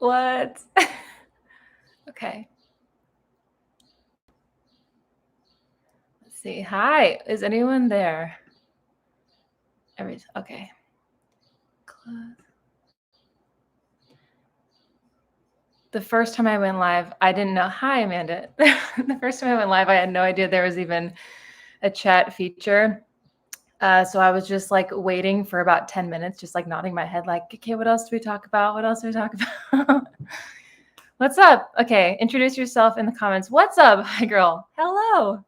What? Okay. Let's see. Hi. Is anyone there? Okay. Close. The first time I went live, I didn't know. Hi, Amanda. The first time I went live, I had no idea there was even a chat feature. So I was just like waiting for about 10 minutes, just like nodding my head, like, okay, what else do we talk about? What else do we talk about? What's up? Okay, introduce yourself in the comments. What's up? Hi, girl. Hello.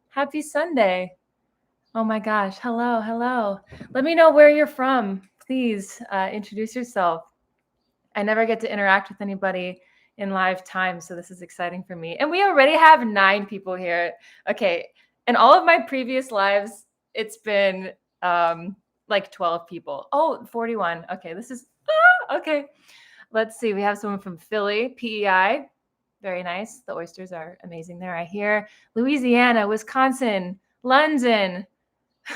Happy Sunday. Oh my gosh. Hello. Hello. Let me know where you're from. Please introduce yourself. I never get to interact with anybody in live time, so this is exciting for me. And we already have 9 people here. Okay. In all of my previous lives, it's been like 12 people. Oh, 41. Okay. This is okay. Let's see. We have someone from Philly, PEI. Very nice. The oysters are amazing there, I hear. Louisiana, Wisconsin, London,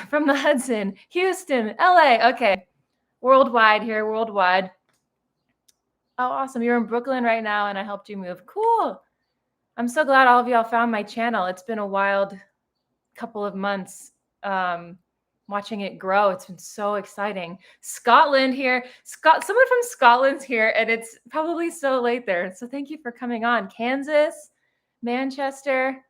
from the Hudson, Houston, LA. Okay. Worldwide here, worldwide. Oh, awesome. You're in Brooklyn right now and I helped you move. Cool. I'm so glad all of y'all found my channel. It's been a wild couple of months watching it grow. It's been so exciting. Scotland here. Someone from Scotland's here and it's probably so late there. So thank you for coming on. Kansas, Manchester,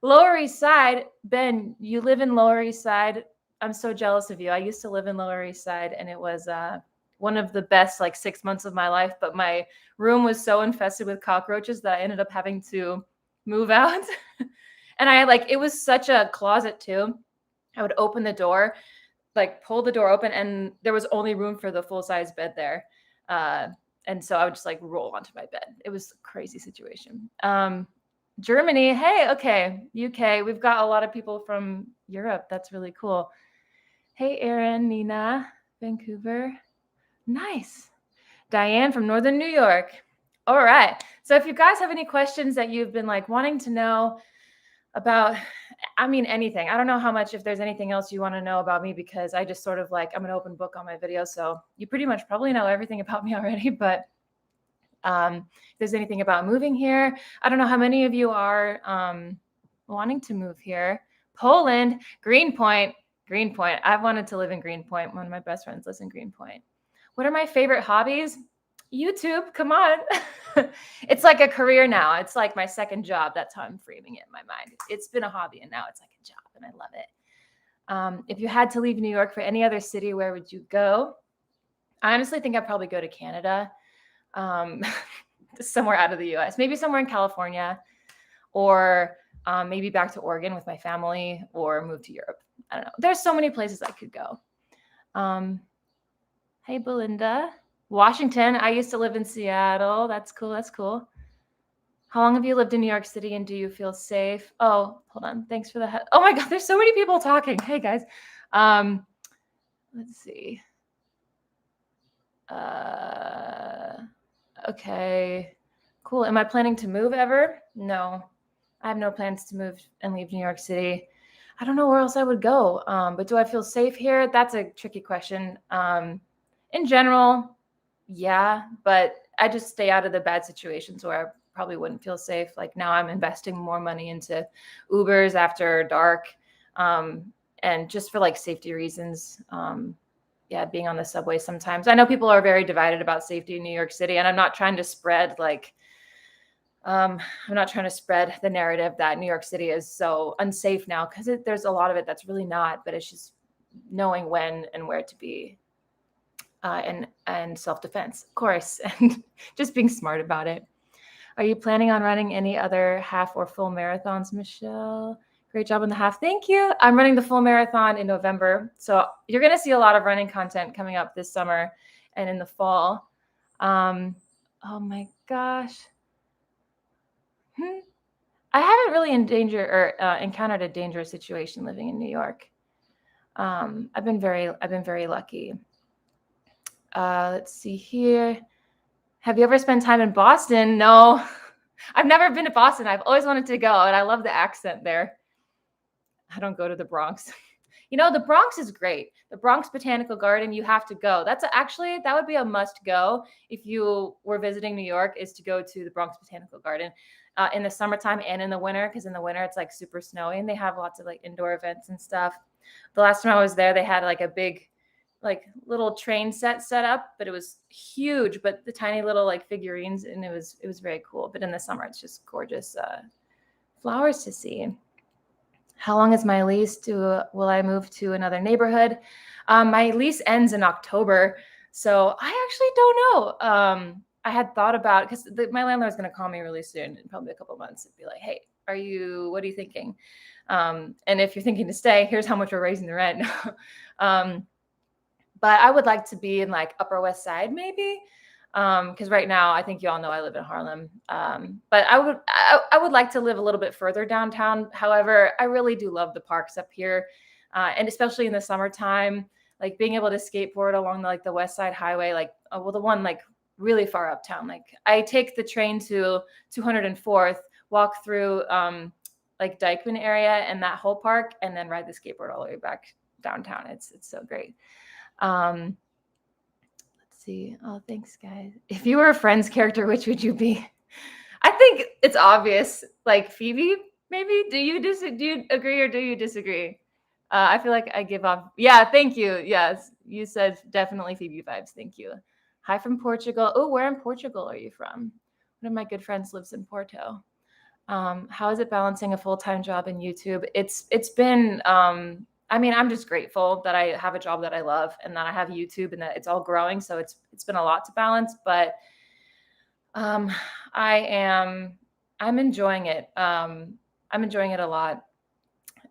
Lower East Side. Ben, you live in Lower East Side. I'm so jealous of you. I used to live in Lower East Side and it was one of the best like 6 months of my life, but my room was so infested with cockroaches that I ended up having to move out. And it was such a closet too. I would open the door, like pull the door open, and there was only room for the full-size bed there. And so I would just like roll onto my bed. It was a crazy situation. Germany, hey, okay, UK. We've got a lot of people from Europe. That's really cool. Hey, Erin, Nina, Vancouver. Nice. Diane from Northern New York. All right. So if you guys have any questions that you've been like wanting to know about, I mean, anything. I don't know how much, if there's anything else you want to know about me, because I just sort of like, I'm an open book on my videos. So you pretty much probably know everything about me already, but if there's anything about moving here, I don't know how many of you are wanting to move here. Poland, Greenpoint. I've wanted to live in Greenpoint. One of my best friends lives in Greenpoint. What are my favorite hobbies? YouTube, come on. It's like a career now. It's like my second job. That's how I'm framing it in my mind. It's been a hobby and now it's like a job and I love it. If you had to leave New York for any other city, where would you go? I honestly think I'd probably go to Canada, somewhere out of the US, maybe somewhere in California, or maybe back to Oregon with my family, or move to Europe. I don't know. There's so many places I could go. Hey, Belinda. Washington. I used to live in Seattle. That's cool. That's cool. How long have you lived in New York City and do you feel safe? Oh, hold on. Thanks for the oh my God, there's so many people talking. Hey guys. Let's see. Okay. Cool. Am I planning to move ever? No. I have no plans to move and leave New York City. I don't know where else I would go. But do I feel safe here? That's a tricky question. In general, yeah, but I just stay out of the bad situations where I probably wouldn't feel safe. Like now I'm investing more money into Ubers after dark. And just for like safety reasons. Yeah, being on the subway sometimes. I know people are very divided about safety in New York City, and I'm not trying to spread like, I'm not trying to spread the narrative that New York City is so unsafe now, because there's a lot of it that's really not, but it's just knowing when and where to be. And self-defense, of course, and just being smart about it. Are you planning on running any other half or full marathons, Michelle? Great job on the half. Thank you. I'm running the full marathon in November. So you're going to see a lot of running content coming up this summer and in the fall. Oh my gosh. I haven't really encountered a dangerous situation living in New York. I've been very lucky. Let's see here. Have you ever spent time in Boston? No, I've never been to Boston. I've always wanted to go, and I love the accent there. I don't go to the Bronx. The Bronx is great. The Bronx Botanical Garden, you have to go. That would be a must go if you were visiting New York, is to go to the Bronx Botanical Garden in the summertime and in the winter, because in the winter it's like super snowy and they have lots of like indoor events and stuff. The last time I was there, they had like a big like little train set up, but it was huge, but the tiny little like figurines, and it was very cool. But in the summer, it's just gorgeous flowers to see. How long is my lease? Will I move to another neighborhood? My lease ends in October, so I actually don't know. I had thought about, because my landlord's going to call me really soon, in probably a couple months, and be like, "Hey, what are you thinking? And if you're thinking to stay, here's how much we're raising the rent." But I would like to be in like Upper West Side, maybe. Because right now, I think you all know I live in Harlem. But I would like to live a little bit further downtown. However, I really do love the parks up here, and especially in the summertime, like being able to skateboard along the West Side Highway, like the one like really far uptown. Like I take the train to 204th, walk through like Dykeman area and that whole park, and then ride the skateboard all the way back downtown. It's so great. Let's see. Oh, thanks, guys. If you were a Friends character, which would you be? I think it's obvious. Like Phoebe, maybe. Do you agree or do you disagree? I feel like I give off. Yeah, thank you. Yes, you said definitely Phoebe vibes. Thank you. Hi from Portugal. Oh, where in Portugal are you from? One of my good friends lives in Porto. How is it balancing a full-time job in YouTube? It's been I mean, I'm just grateful that I have a job that I love and that I have YouTube and that it's all growing. So it's been a lot to balance, but I'm enjoying it. I'm enjoying it a lot.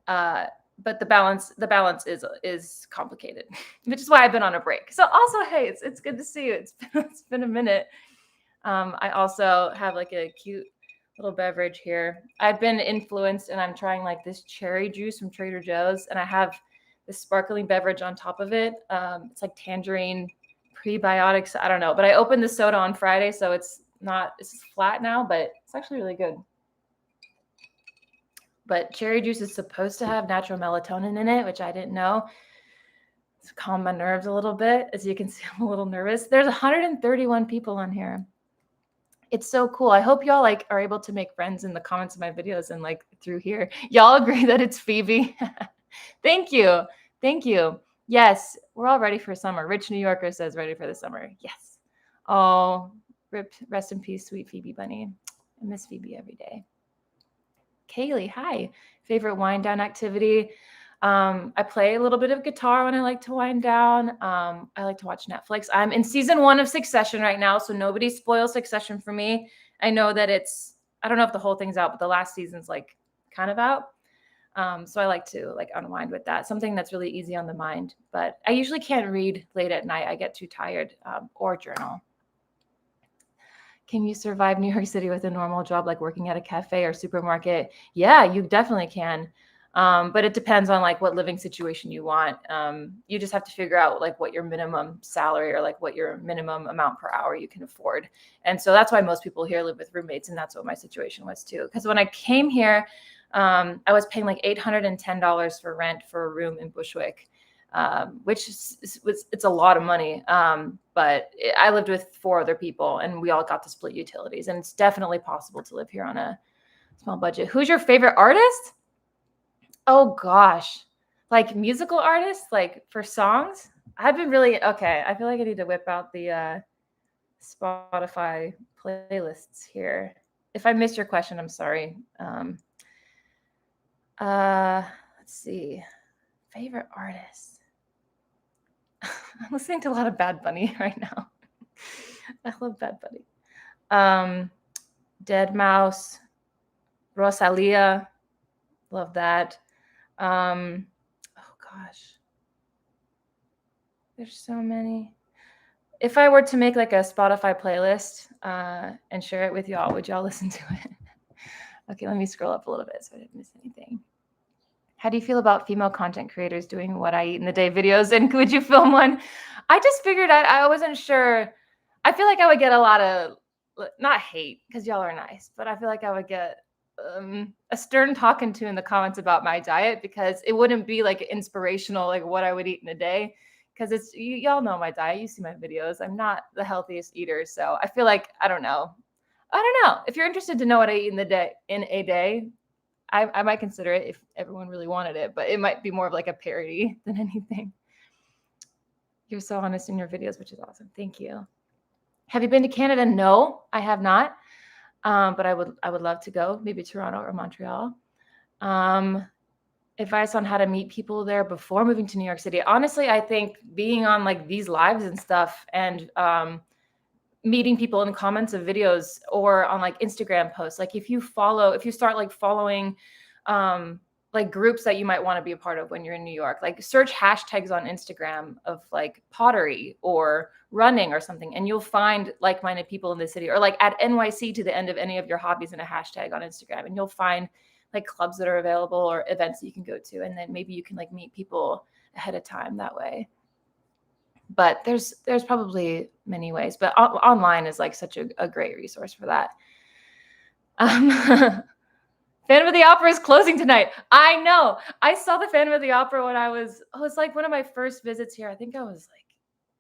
But the balance is complicated, which is why I've been on a break. So also, hey, it's good to see you. It's been a minute. I also have like a cute little beverage here. I've been influenced, and I'm trying like this cherry juice from Trader Joe's, and I have this sparkling beverage on top of it. It's like tangerine prebiotics. I don't know, but I opened the soda on Friday, so it's flat now, but it's actually really good. But cherry juice is supposed to have natural melatonin in it, which I didn't know. It's calmed my nerves a little bit. As you can see, I'm a little nervous. There's 131 people on here. It's so cool. I hope y'all like are able to make friends in the comments of my videos and like through here. Y'all agree that it's Phoebe? Thank you. Thank you. Yes, we're all ready for summer. Rich New Yorker says ready for the summer. Yes. Oh, rest in peace, sweet Phoebe bunny. I miss Phoebe every day. Kaylee, hi. Favorite wind down activity? I play a little bit of guitar when I like to wind down. I like to watch Netflix. I'm in season 1 of Succession right now, so nobody spoils Succession for me. I know that I don't know if the whole thing's out, but the last season's like kind of out. So I like to like unwind with that. Something that's really easy on the mind, but I usually can't read late at night. I get too tired, or journal. Can you survive New York City with a normal job, like working at a cafe or supermarket? Yeah, you definitely can. But it depends on like what living situation you want. You just have to figure out like what your minimum salary or like what your minimum amount per hour you can afford. And so that's why most people here live with roommates. And that's what my situation was too. Because when I came here, I was paying like $810 for rent for a room in Bushwick, which it's a lot of money. But I lived with 4 other people and we all got to split utilities. And it's definitely possible to live here on a small budget. Who's your favorite artist? Oh gosh, like musical artists, like for songs. I've been really okay. I feel like I need to whip out the Spotify playlists here. If I missed your question, I'm sorry. Let's see. Favorite artist. I'm listening to a lot of Bad Bunny right now. I love Bad Bunny. Dead Mouse, Rosalia, love that. Oh gosh, there's so many. If I were to make like a Spotify playlist and share it with y'all, would y'all listen to it? Okay, let me scroll up a little bit so I didn't miss anything. How do you feel about female content creators doing what I eat in the day videos? And could you film one? I just figured I wasn't sure. I feel like I would get a lot of, not hate, because y'all are nice, but I feel like I would get a stern talking to in the comments about my diet, because it wouldn't be like inspirational, like what I would eat in a day. Because it's y'all know my diet. You see my videos. I'm not the healthiest eater, so I feel like I don't know. If you're interested to know what I eat in a day, I might consider it if everyone really wanted it, but it might be more of like a parody than anything. You're so honest in your videos, which is awesome. Thank you. Have you been to Canada? No, I have not. But I would love to go, maybe Toronto or Montreal. Advice on how to meet people there before moving to New York City. Honestly, I think being on like these lives and stuff, and meeting people in the comments of videos or on like Instagram posts. Like if you start like following like groups that you might want to be a part of when you're in New York, like search hashtags on Instagram of like pottery or running or something, and you'll find like-minded people in the city, or like add NYC to the end of any of your hobbies in a hashtag on Instagram, and you'll find like clubs that are available or events that you can go to. And then maybe you can like meet people ahead of time that way. But there's probably many ways, but online is like such a great resource for that. Phantom of the Opera is closing tonight. I know. I saw the Phantom of the Opera when it was like one of my first visits here. I think I was like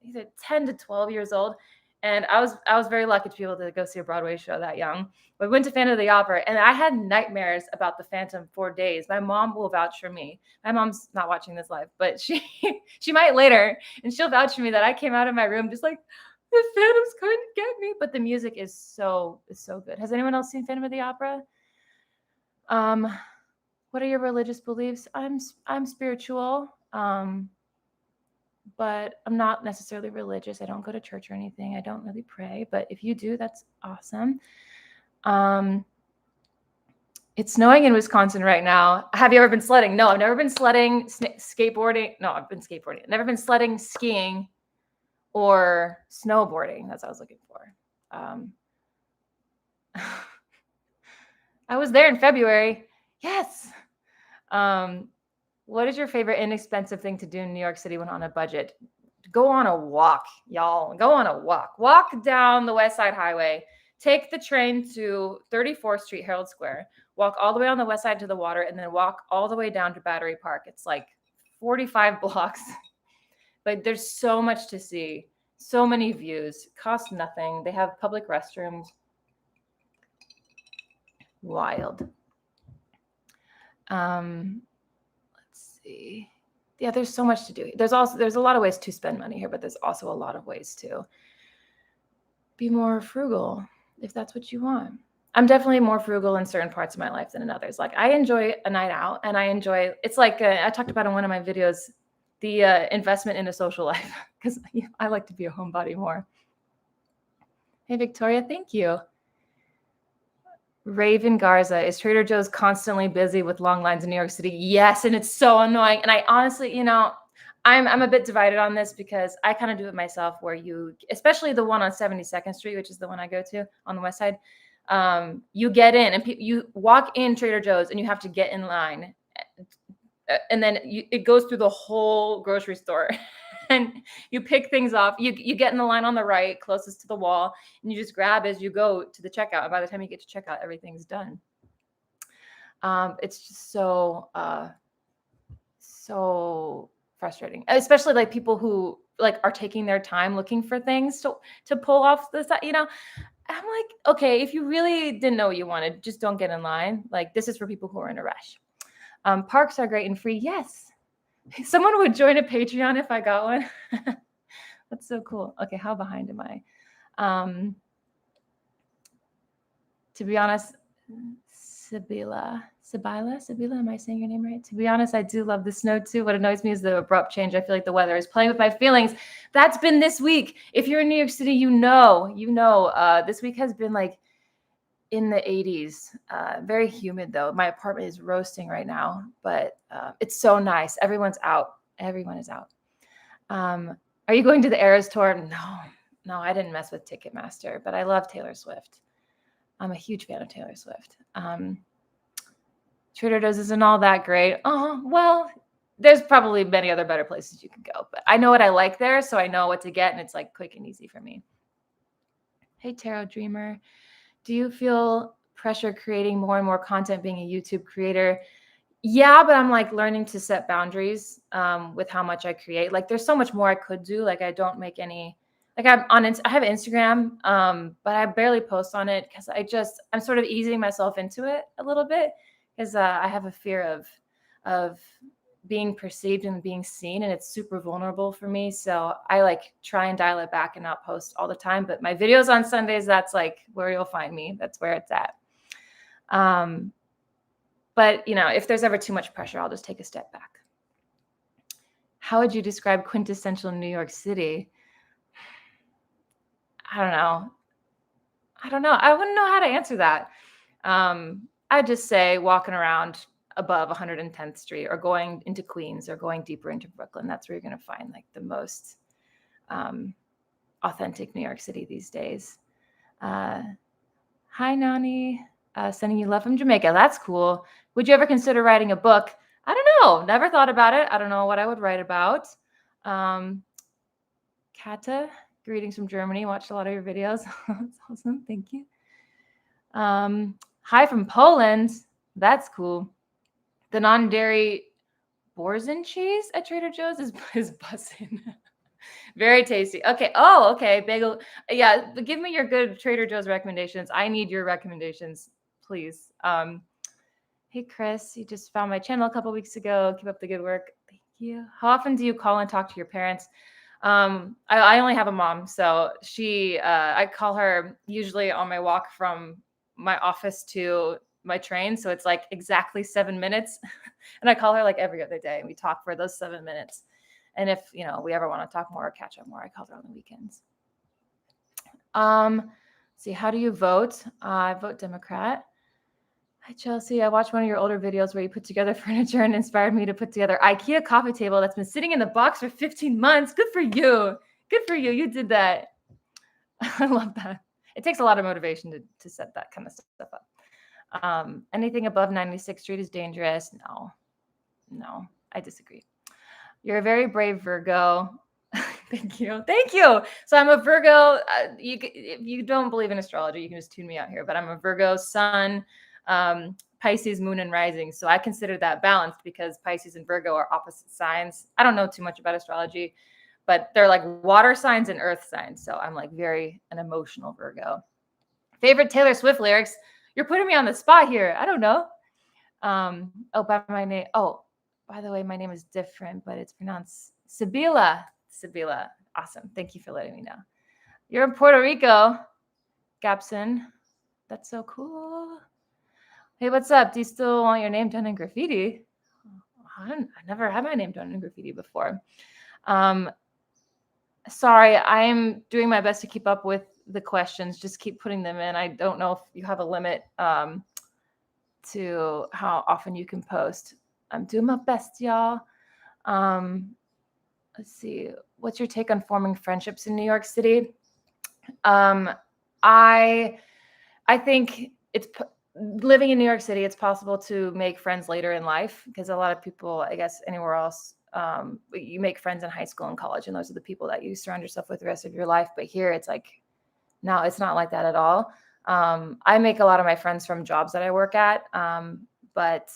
either 10 to 12 years old. And I was very lucky to be able to go see a Broadway show that young. We went to Phantom of the Opera, and I had nightmares about the Phantom for days. My mom will vouch for me. My mom's not watching this live, but she might later, and she'll vouch for me that I came out of my room just like, the Phantom's going to get me. But the music is so good. Has anyone else seen Phantom of the Opera? What are your religious beliefs? I'm spiritual. But I'm not necessarily religious. I don't go to church or anything. I don't really pray, but if you do, that's awesome. It's snowing in Wisconsin right now. Have you ever been sledding? No, I've never been sledding, skateboarding. No, I've been skateboarding. I've never been sledding, skiing, or snowboarding. That's what I was looking for. I was there in February. Yes. What is your favorite inexpensive thing to do in New York City when on a budget? Go on a walk, y'all. Go on a walk. Walk down the West Side Highway. Take the train to 34th Street, Herald Square. Walk all the way on the west side to the water, and then walk all the way down to Battery Park. It's like 45 blocks. But there's so much to see. So many views. Cost nothing. They have public restrooms. Wild. Yeah, there's so much to do. There's a lot of ways to spend money here, but there's also a lot of ways to be more frugal if that's what you want. I'm definitely more frugal in certain parts of my life than in others. Like I enjoy a night out, and it's like I talked about in one of my videos, the investment in a social life, because I like to be a homebody more. Hey, Victoria, thank you. Raven Garza, is Trader Joe's constantly busy with long lines in New York City? Yes, and it's so annoying. And I honestly, I'm a bit divided on this, because I kind of do it myself, where especially the one on 72nd Street, which is the one I go to on the west side, you get in and you walk in Trader Joe's and you have to get in line. And then it goes through the whole grocery store. And you pick things off. You get in the line on the right, closest to the wall, and you just grab as you go to the checkout. And by the time you get to checkout, everything's done. It's just so frustrating, especially like people who like are taking their time looking for things to pull off the side. I'm like, okay, if you really didn't know what you wanted, just don't get in line. Like this is for people who are in a rush. Parks are great and free. Yes. Someone would join a Patreon if I got one. That's so cool. Okay, how behind am I? To be honest, Sibila, am I saying your name right? To be honest, I do love the snow too. What annoys me is the abrupt change. I feel like the weather is playing with my feelings. That's been this week. If you're in New York City, this week has been like in the 80s. Very humid though. My apartment is roasting right now, but it's so nice. Everyone is out. Are you going to the Eras tour? No, I didn't mess with Ticketmaster, but I love Taylor Swift. I'm a huge fan of Taylor Swift. Trader Joe's isn't all that great. Oh, well, there's probably many other better places you can go, but I know what I like there, so I know what to get, and it's like quick and easy for me. Hey, Tarot Dreamer. Do you feel pressure creating more and more content, being a YouTube creator. Yeah, but I'm like learning to set boundaries with how much I create. Like there's so much more I could do. Like I don't make any, like I have Instagram, but I barely post on it because I'm sort of easing myself into it a little bit because I have a fear of being perceived and being seen, and it's super vulnerable for me. So I like try and dial it back and not post all the time. But my videos on Sundays, that's like where you'll find me. That's where it's at. But, if there's ever too much pressure, I'll just take a step back. How would you describe quintessential New York City? I don't know. I wouldn't know how to answer that. I'd just say walking around above 110th Street or going into Queens or going deeper into Brooklyn. That's where you're going to find like the most authentic New York City these days. Hi, Nani. Sending you love from Jamaica. That's cool. Would you ever consider writing a book? I don't know. Never thought about it. I don't know what I would write about. Kata, greetings from Germany. Watched a lot of your videos. That's awesome. Thank you. Hi from Poland. That's cool. The non-dairy Borzen cheese at Trader Joe's is buzzing. Very tasty. Okay. Oh, okay. Bagel. Yeah. Give me your good Trader Joe's recommendations. I need your recommendations, please. Hey, Chris, you just found my channel a couple weeks ago. Keep up the good work. Thank you. How often do you call and talk to your parents? I only have a mom, so I call her usually on my walk from my office to my train. So it's like exactly 7 minutes. And I call her like every other day and we talk for those 7 minutes. And if, we ever want to talk more or catch up more, I call her on the weekends. See, how do you vote? I vote Democrat. Hi, Chelsea. I watched one of your older videos where you put together furniture and inspired me to put together IKEA coffee table that's been sitting in the box for 15 months. Good for you. Good for you. You did that. I love that. It takes a lot of motivation to set that kind of stuff up. Anything above 96th Street is dangerous. No, I disagree. You're a very brave Virgo. Thank you. Thank you. So I'm a Virgo. If you don't believe in astrology, you can just tune me out here. But I'm a Virgo sun, Pisces, moon, and rising. So I consider that balanced because Pisces and Virgo are opposite signs. I don't know too much about astrology, but they're like water signs and earth signs. So I'm like an emotional Virgo. Favorite Taylor Swift lyrics? You're putting me on the spot here. I don't know. By my name. Oh, by the way, my name is different, but it's pronounced Sibila. Sibila. Awesome. Thank you for letting me know. You're in Puerto Rico, Gapson. That's so cool. Hey, what's up? Do you still want your name done in graffiti? I never had my name done in graffiti before. Sorry, I'm doing my best to keep up with the questions. Just keep putting them in. I don't know if you have a limit to how often you can post. I'm doing my best, y'all. Let's see. What's your take on forming friendships in New York City? I think it's living in New York City. It's possible to make friends later in life because a lot of people, I guess, anywhere else, you make friends in high school and college, and those are the people that you surround yourself with the rest of your life. But here, it's like, no, it's not like that at all. I make a lot of my friends from jobs that I work at, but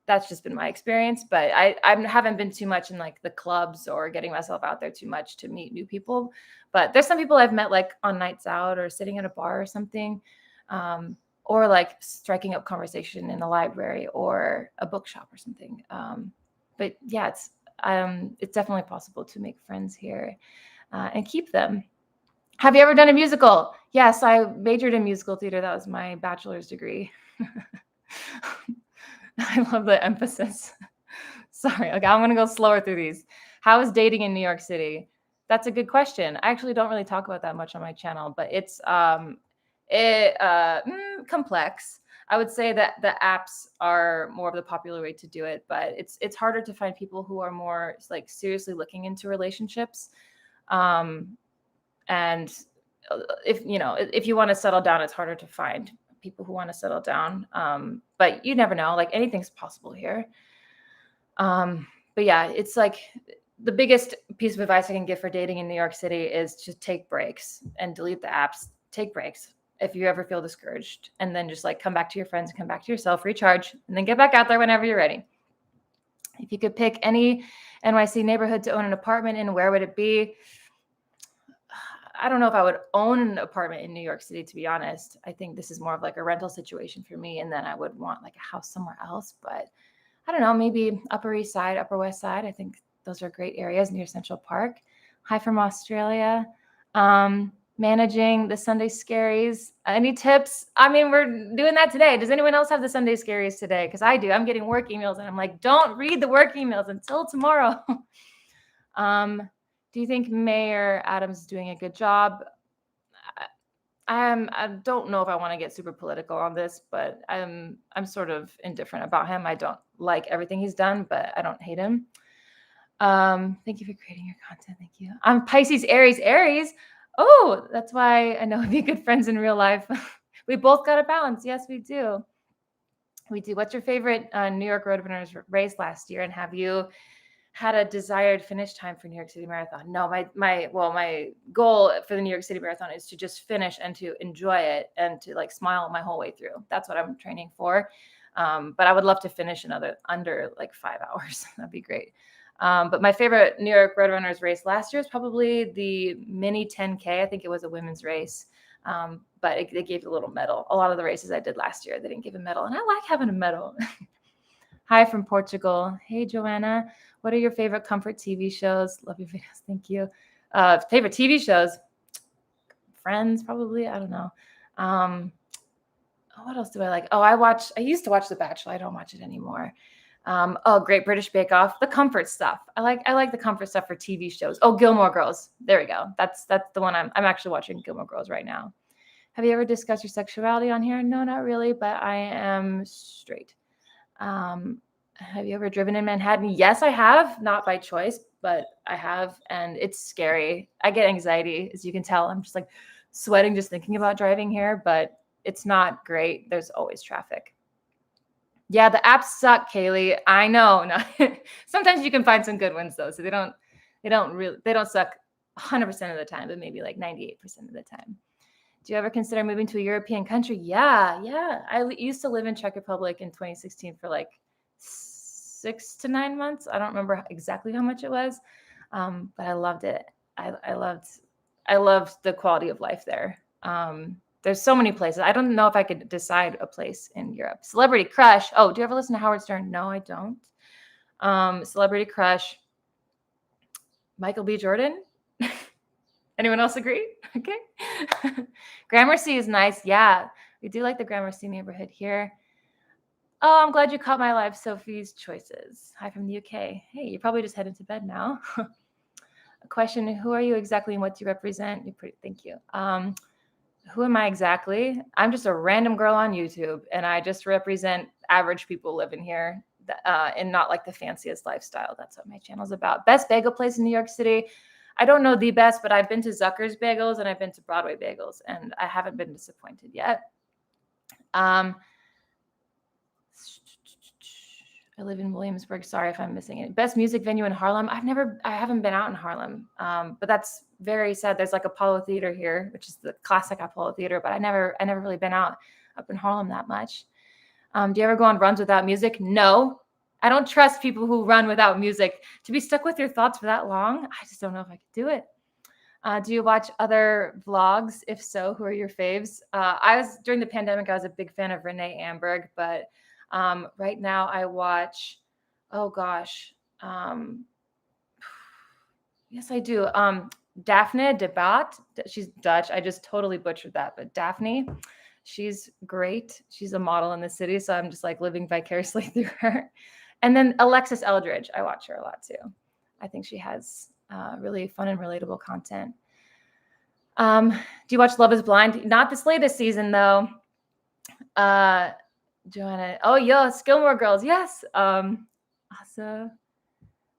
that's just been my experience. But I haven't been too much in like the clubs or getting myself out there too much to meet new people. But there's some people I've met like on nights out or sitting at a bar or something, or like striking up conversation in the library or a bookshop or something. But yeah, it's definitely possible to make friends here and keep them. Have you ever done a musical? Yes, I majored in musical theater. That was my bachelor's degree. I love the emphasis. Sorry. Okay, I'm going to go slower through these. How is dating in New York City? That's a good question. I actually don't really talk about that much on my channel, but it's complex. I would say that the apps are more of the popular way to do it, but it's harder to find people who are more like seriously looking into relationships. And if you want to settle down, it's harder to find people who want to settle down. But you never know, like anything's possible here. But yeah, it's like the biggest piece of advice I can give for dating in New York City is to take breaks and delete the apps, take breaks. if you ever feel discouraged, and then just like come back to your friends and come back to yourself, recharge, and then get back out there whenever you're ready. If you could pick any NYC neighborhood to own an apartment in, where would it be? I don't know if I would own an apartment in New York City, to be honest. I think this is more of like a rental situation for me, and then I would want like a house somewhere else. But I don't know, maybe Upper East Side, Upper West Side. I think those are great areas near Central Park. Hi from Australia. Managing the Sunday scaries. Any tips? I mean, we're doing that today. Does anyone else have the Sunday scaries today? Because I do. I'm getting work emails, and I'm like, don't read the work emails until tomorrow. Do you think Mayor Adams is doing a good job? I don't know if I want to get super political on this, but I'm sort of indifferent about him. I don't like everything he's done, but I don't hate him. Thank you for creating your content. Thank you. I'm Pisces, Aries. Oh, that's why I know we'd be good friends in real life. We both got a balance. Yes, we do. We do. What's your favorite New York Roadrunners race last year? And have you had a desired finish time for New York City Marathon? No, my goal for the New York City Marathon is to just finish and to enjoy it and to like smile my whole way through. That's what I'm training for. But I would love to finish under like 5 hours. That'd be great. But my favorite New York Roadrunners race last year is probably the mini 10K. I think it was a women's race. But they gave a little medal. A lot of the races I did last year, they didn't give a medal. And I like having a medal. Hi from Portugal. Hey, Joanna. What are your favorite comfort TV shows? Love your videos. Thank you. Favorite TV shows? Friends, probably. I don't know. What else do I like? I used to watch The Bachelor. I don't watch it anymore. Great British Bake Off. The comfort stuff. I like the comfort stuff for TV shows. Oh, Gilmore Girls. There we go. That's the one I'm actually watching Gilmore Girls right now. Have you ever discussed your sexuality on here? No, not really, but I am straight. Have you ever driven in Manhattan? Yes, I have. Not by choice, but I have. And it's scary. I get anxiety, as you can tell. I'm just like sweating just thinking about driving here, but it's not great. There's always traffic. Yeah, the apps suck, Kaylee. I know. No. Sometimes you can find some good ones though. So they don't suck 100% of the time, but maybe like 98% of the time. Do you ever consider moving to a European country? Yeah. I used to live in Czech Republic in 2016 for like 6 to 9 months. I don't remember exactly how much it was, but I loved it. I loved the quality of life there. There's so many places. I don't know if I could decide a place in Europe. Celebrity crush. Oh, do you ever listen to Howard Stern? No, I don't. Celebrity crush. Michael B. Jordan. Anyone else agree? Okay. Gramercy is nice. Yeah, we do like the Gramercy neighborhood here. Oh, I'm glad you caught my live Sophie's Choices. Hi from the UK. Hey, you're probably just headed to bed now. A question, who are you exactly and what do you represent? Thank you. Who am I exactly? I'm just a random girl on YouTube, and I just represent average people living here and not like the fanciest lifestyle. That's what my channel's about. Best bagel place in New York City. I don't know the best, but I've been to Zucker's Bagels and I've been to Broadway Bagels, and I haven't been disappointed yet. I live in Williamsburg. Sorry if I'm missing it. Best music venue in Harlem. I haven't been out in Harlem, but that's very sad. There's like Apollo Theater here, which is the classic Apollo Theater, but I never really been up in Harlem that much. Do you ever go on runs without music? No. I don't trust people who run without music. To be stuck with your thoughts for that long, I just don't know if I could do it. Do you watch other vlogs? If so, who are your faves? During the pandemic, I was a big fan of Renee Amberg, but right now I watch, yes, I do. Daphne Debat. She's Dutch. I just totally butchered that, but Daphne, she's great. She's a model in the city, so I'm just like living vicariously through her. And then Alexis Eldridge, I watch her a lot too. I think she has really fun and relatable content. Do you watch Love is Blind? Not this latest season though. Joanna, oh yes, Gilmore Girls, yes. Also,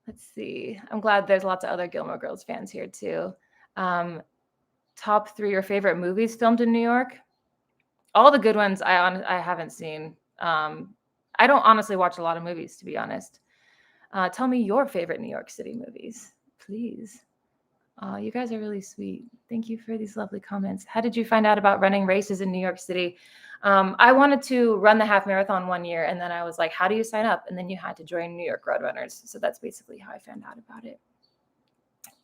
let's see. I'm glad there's lots of other Gilmore Girls fans here too. Top 3 your favorite movies filmed in New York? All the good ones I haven't seen. I don't honestly watch a lot of movies, to be honest. Tell me your favorite New York City movies, please. Oh, you guys are really sweet. Thank you for these lovely comments. How did you find out about running races in New York City? I wanted to run the half marathon one year, and then I was like, how do you sign up? And then you had to join New York Road Runners. So that's basically how I found out about it.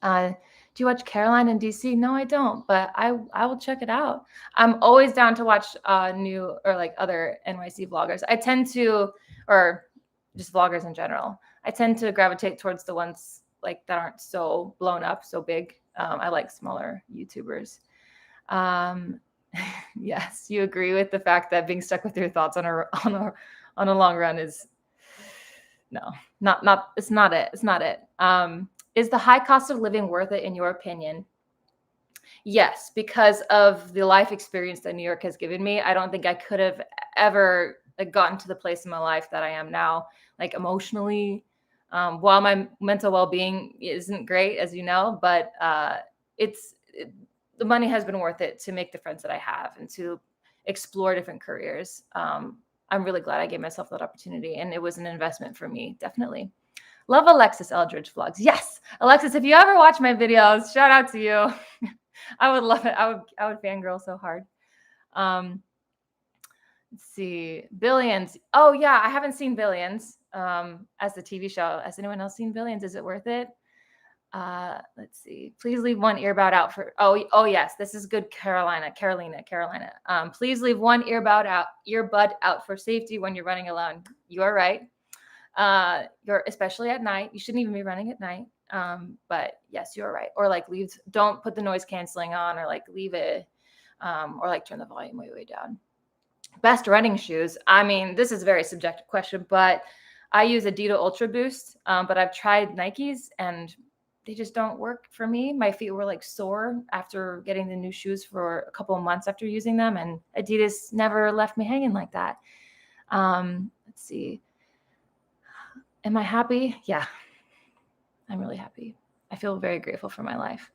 Do you watch Caroline in DC? No, I don't, but I will check it out. I'm always down to watch new or like other NYC vloggers. I tend to, or just vloggers in general. I tend to gravitate towards the ones like that aren't so blown up, so big. I like smaller YouTubers. Um, yes, you agree with the fact that being stuck with your thoughts on a long run is no, not it's not it. It's not it. Is the high cost of living worth it in your opinion? Yes, because of the life experience that New York has given me. I don't think I could have ever like gotten to the place in my life that I am now, like emotionally. While my mental well-being isn't great, as you know, but the money has been worth it to make the friends that I have and to explore different careers. I'm really glad I gave myself that opportunity, and it was an investment for me, definitely. Love Alexis Eldridge vlogs. Yes, Alexis, if you ever watch my videos, shout out to you. I would love it. I would fangirl so hard. Let's see, Billions. Oh yeah, I haven't seen Billions as the TV show. Has anyone else seen Billions? Is it worth it? Let's see. Please leave one earbud out for. Oh yes, this is good, Carolina. Please leave one earbud out for safety when you're running alone. You are right. You're especially at night. You shouldn't even be running at night. But yes, you're right. Or like don't put the noise canceling on, or like leave it, or like turn the volume way down. Best running shoes. I mean, this is a very subjective question, but I use Adidas Ultra Boost. But I've tried Nikes and they just don't work for me. My feet were like sore after getting the new shoes for a couple of months after using them, and Adidas never left me hanging like that. Let's see. Am I happy? Yeah, I'm really happy. I feel very grateful for my life.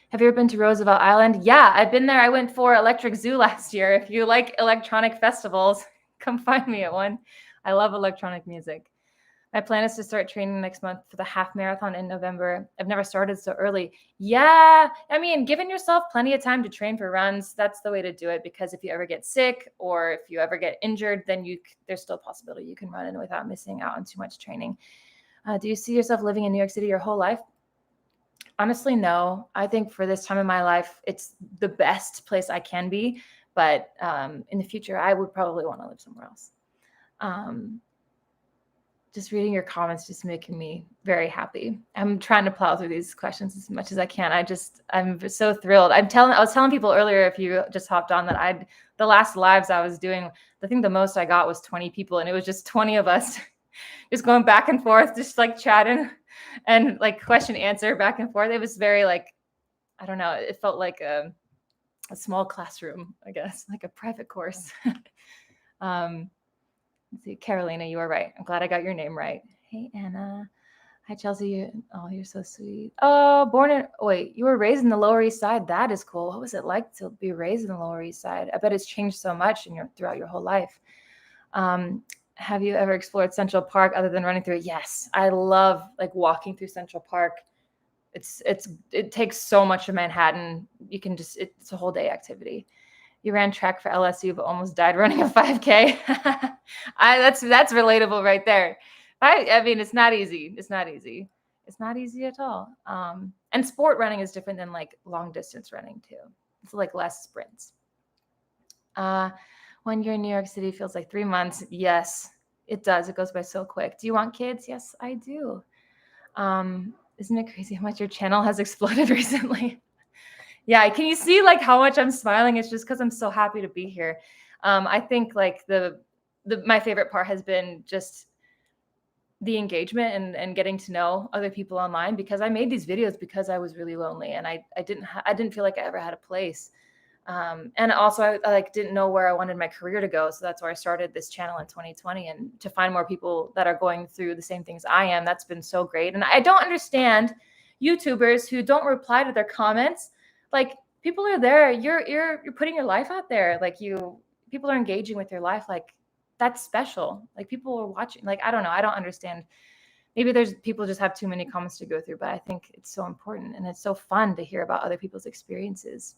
Have you ever been to Roosevelt Island? Yeah, I've been there. I went for Electric Zoo last year. If you like electronic festivals, come find me at one. I love electronic music. My plan is to start training next month for the half marathon in November. I've never started so early. Yeah, I mean, giving yourself plenty of time to train for runs, that's the way to do it, because if you ever get sick or if you ever get injured, then there's still a possibility you can run in without missing out on too much training. Do you see yourself living in New York City your whole life? Honestly, no. I think for this time in my life, it's the best place I can be. But in the future, I would probably want to live somewhere else. Just reading your comments just making me very happy. I'm trying to plow through these questions as much as I can. I'm so thrilled. I was telling people earlier, if you just hopped on, that the last lives I was doing, I think the most I got was 20 people, and it was just 20 of us just going back and forth, just like chatting and like question answer back and forth. It was very like, I don't know, it felt like a small classroom, I guess, like a private course. Let's see, Carolina, you are right. I'm glad I got your name right. Hey, Anna. Hi, Chelsea. Oh, you're so sweet. Oh, you were raised in the Lower East Side. That is cool. What was it like to be raised in the Lower East Side? I bet it's changed so much throughout your whole life. Have you ever explored Central Park other than running through it? Yes, I love like walking through Central Park. It takes so much of Manhattan. It's a whole day activity. You ran track for LSU, but almost died running a 5K. That's relatable right there. I mean, it's not easy. It's not easy. It's not easy at all. And sport running is different than like long distance running too. It's like less sprints. 1 year in New York City feels like 3 months. Yes, it does. It goes by so quick. Do you want kids? Yes, I do. Isn't it crazy how much your channel has exploded recently? Yeah, can you see like how much I'm smiling? It's just because I'm so happy to be here. I think like my favorite part has been just the engagement and getting to know other people online, because I made these videos because I was really lonely, and I didn't feel like I ever had a place. And also I like didn't know where I wanted my career to go. So that's why I started this channel in 2020, and to find more people that are going through the same things I am. That's been so great. And I don't understand YouTubers who don't reply to their comments. Like, people are there. You're putting your life out there. Like, people are engaging with your life. Like, that's special. Like, people are watching. Like, I don't know. I don't understand maybe there's people just have too many comments to go through, but I think it's so important and it's so fun to hear about other people's experiences,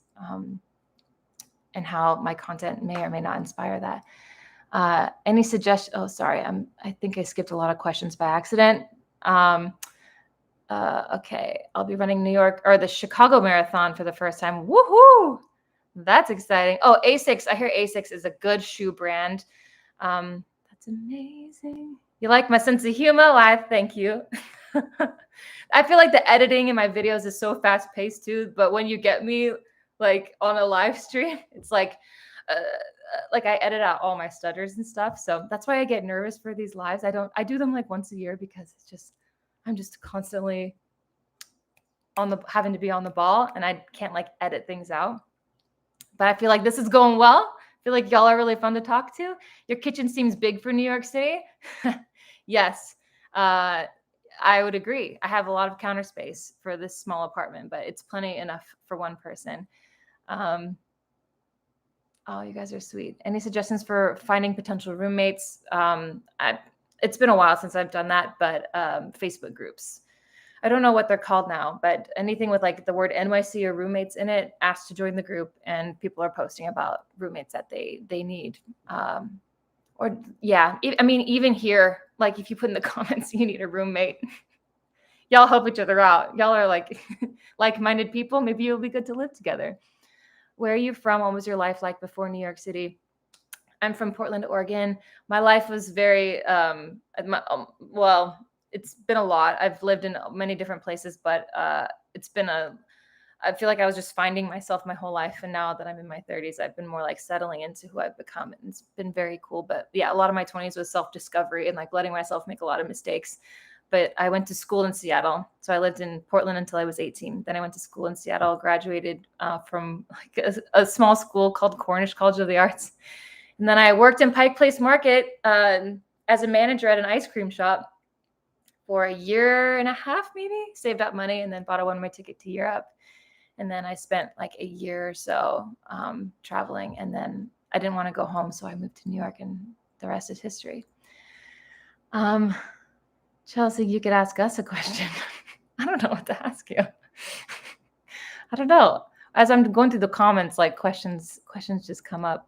and how my content may or may not inspire that. Any suggestion? Oh, sorry. I think I skipped a lot of questions by accident. Okay. I'll be running New York or the Chicago Marathon for the first time. Woohoo! That's exciting. Oh, Asics. I hear Asics is a good shoe brand. That's amazing. You like my sense of humor? Why, thank you. I feel like the editing in my videos is so fast paced too, but when you get me like on a live stream, it's like I edit out all my stutters and stuff. So that's why I get nervous for these lives. I do them like once a year because I'm just constantly having to be on the ball and I can't like edit things out. But I feel like this is going well. I feel like y'all are really fun to talk to. Your kitchen seems big for New York City. Yes, I would agree. I have a lot of counter space for this small apartment, but it's plenty enough for one person. Oh, you guys are sweet. Any suggestions for finding potential roommates? It's been a while since I've done that, but Facebook groups. I don't know what they're called now, but anything with like the word NYC or roommates in it, ask to join the group, and people are posting about roommates that they need. Or yeah, I mean, even here, like if you put in the comments you need a roommate, y'all help each other out. Y'all are like like-minded people. Maybe you'll be good to live together. Where are you from? What was your life like before New York City? I'm from Portland, Oregon. My life was very well. It's been a lot. I've lived in many different places, but it's been I feel like I was just finding myself my whole life. And now that I'm in my 30s, I've been more like settling into who I've become. And it's been very cool. But yeah, a lot of my 20s was self-discovery and like letting myself make a lot of mistakes. But I went to school in Seattle. So I lived in Portland until I was 18. Then I went to school in Seattle, graduated from like a small school called Cornish College of the Arts. And then I worked in Pike Place Market as a manager at an ice cream shop for a year and a half, maybe. Saved up money and then bought a one-way ticket to Europe. And then I spent like a year or so traveling. And then I didn't want to go home, so I moved to New York, and the rest is history. Chelsea, you could ask us a question. I don't know what to ask you. I don't know. As I'm going through the comments, like questions just come up.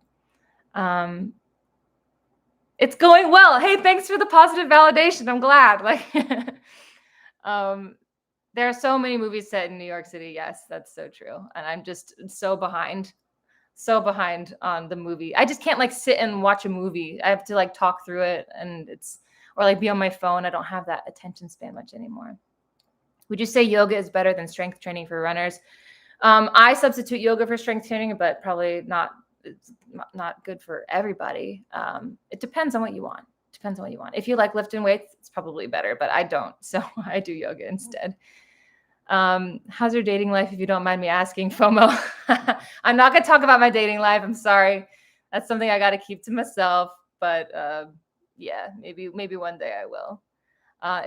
It's going well. Hey, thanks for the positive validation. I'm glad. Like, there are so many movies set in New York City. Yes, that's so true. And I'm just so behind on the movie. I just can't like sit and watch a movie. I have to like talk through it, and or like be on my phone. I don't have that attention span much anymore. Would you say yoga is better than strength training for runners? I substitute yoga for strength training, but probably not. It's not good for everybody. It depends on what you want. If you like lifting weights, it's probably better, but I don't. So I do yoga instead. How's your dating life, if you don't mind me asking, FOMO? I'm not going to talk about my dating life. I'm sorry. That's something I got to keep to myself. But yeah, maybe one day I will.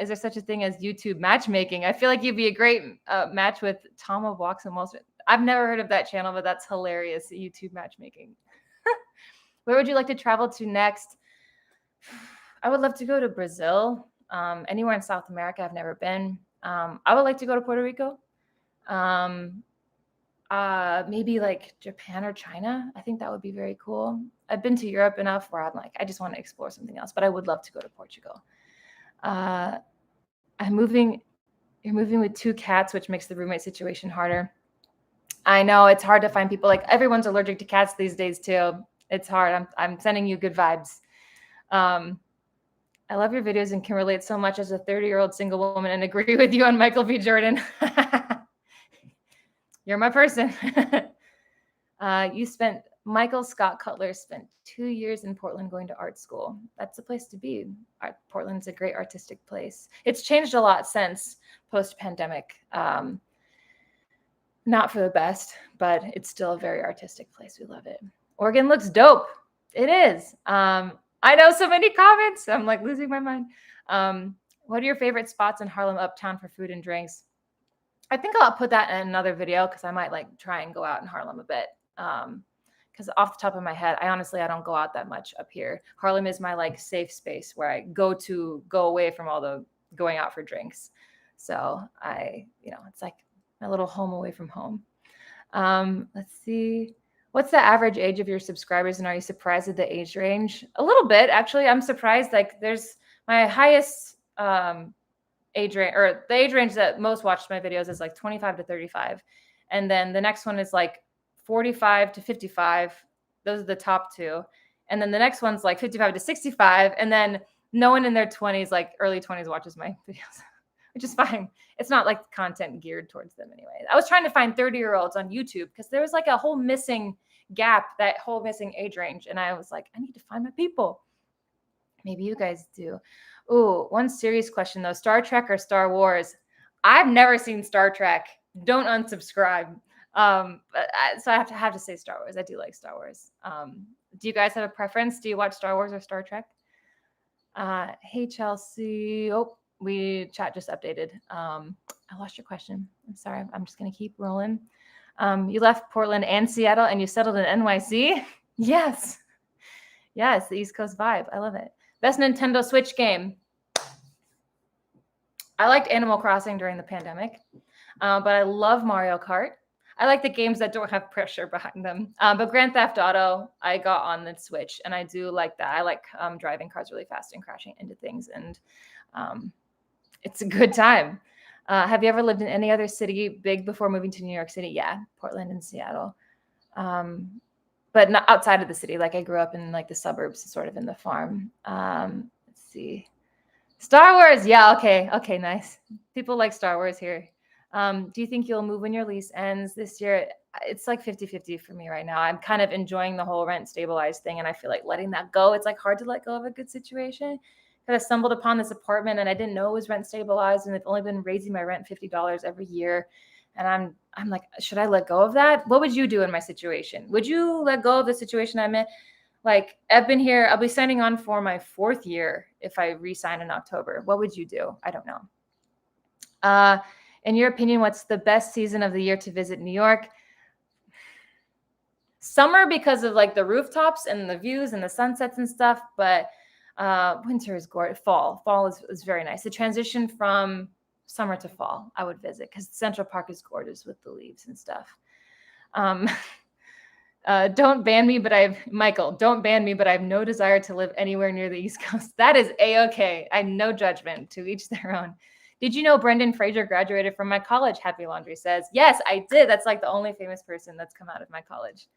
Is there such a thing as YouTube matchmaking? I feel like you'd be a great match with Tom of Walks and Wall Street. I've never heard of that channel, but that's hilarious. YouTube matchmaking. Where would you like to travel to next? I would love to go to Brazil. Anywhere in South America I've never been. I would like to go to Puerto Rico. Maybe like Japan or China. I think that would be very cool. I've been to Europe enough where I'm like, I just want to explore something else, but I would love to go to Portugal. You're moving with 2 cats, which makes the roommate situation harder. I know it's hard to find people. Like everyone's allergic to cats these days too. It's hard. I'm sending you good vibes. I love your videos and can relate so much as a 30-year-old single woman and agree with you on Michael B. Jordan. You're my person. Michael Scott Cutler spent 2 years in Portland going to art school. That's the place to be. Portland's a great artistic place. It's changed a lot since post-pandemic. Not for the best, but it's still a very artistic place. We love it. Oregon looks dope. It is. I know so many comments. I'm like losing my mind. What are your favorite spots in Harlem Uptown for food and drinks? I think I'll put that in another video because I might like try and go out in Harlem a bit. Because off the top of my head, I don't go out that much up here. Harlem is my like safe space where I go away from all the going out for drinks. So it's like my little home away from home. Let's see. What's the average age of your subscribers, and are you surprised at the age range? A little bit, actually. I'm surprised. Like, there's my highest age range, or the age range that most watched my videos is like 25 to 35. And then the next one is like 45 to 55. Those are the top two. And then the next one's like 55 to 65. And then no one in their 20s, like early 20s, watches my videos, which is fine. It's not like content geared towards them anyway. I was trying to find 30-year-olds on YouTube because there was like a whole missing gap, that whole missing age range. And I was like, I need to find my people. Maybe you guys do. Ooh, one serious question though. Star Trek or Star Wars? I've never seen Star Trek. Don't unsubscribe. So I have to say Star Wars. I do like Star Wars. Do you guys have a preference? Do you watch Star Wars or Star Trek? Hey, Chelsea. Oh, chat just updated. I lost your question. I'm sorry. I'm just going to keep rolling. You left Portland and Seattle and you settled in NYC? Yes. Yes, the East Coast vibe. I love it. Best Nintendo Switch game. I liked Animal Crossing during the pandemic, but I love Mario Kart. I like the games that don't have pressure behind them. But Grand Theft Auto, I got on the Switch, and I do like that. I like driving cars really fast and crashing into things, and it's a good time. Have you ever lived in any other city big before moving to New York City? Yeah, Portland and Seattle. But not outside of the city. Like, I grew up in like the suburbs, sort of in the farm. Let's see. Star Wars. Yeah. Okay. Nice. People like Star Wars here. Do you think you'll move when your lease ends this year? It's like 50-50 for me right now. I'm kind of enjoying the whole rent stabilized thing. And I feel like letting that go, it's like hard to let go of a good situation. Because I stumbled upon this apartment and I didn't know it was rent stabilized. And they've only been raising my rent $50 every year. And I'm like, should I let go of that? What would you do in my situation? Would you let go of the situation I'm in? Like, I've been here, I'll be signing on for my 4th year if I re-sign in October. What would you do? I don't know. In your opinion, what's the best season of the year to visit New York? Summer, because of like the rooftops and the views and the sunsets and stuff. But winter is gorgeous. Fall is very nice. The transition from summer to fall, I would visit, because Central Park is gorgeous with the leaves and stuff. Don't ban me, but Michael, don't ban me, but I have no desire to live anywhere near the East Coast. That is A-okay. I no judgment, to each their own. Did you know Brendan Fraser graduated from my college? Happy Laundry says. Yes, I did. That's like the only famous person that's come out of my college.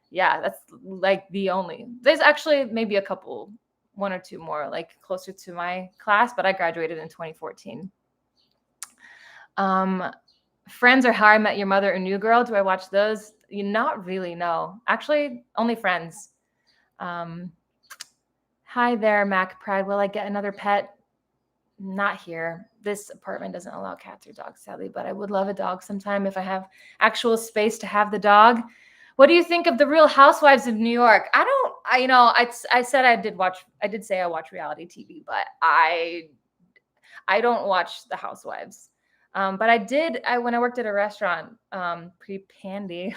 Yeah, that's like the only. There's actually maybe a couple, one or two more, like closer to my class, but I graduated in 2014. Friends or How I Met Your Mother or New Girl. Do I watch those? Not really, no. Actually, only Friends. Hi there, Mac Pride. Will I get another pet? Not here. This apartment doesn't allow cats or dogs, sadly, but I would love a dog sometime if I have actual space to have the dog. What do you think of the Real Housewives of New York? I said I did say I watch reality TV, but I don't watch the Housewives. But when I worked at a restaurant pre-Pandy,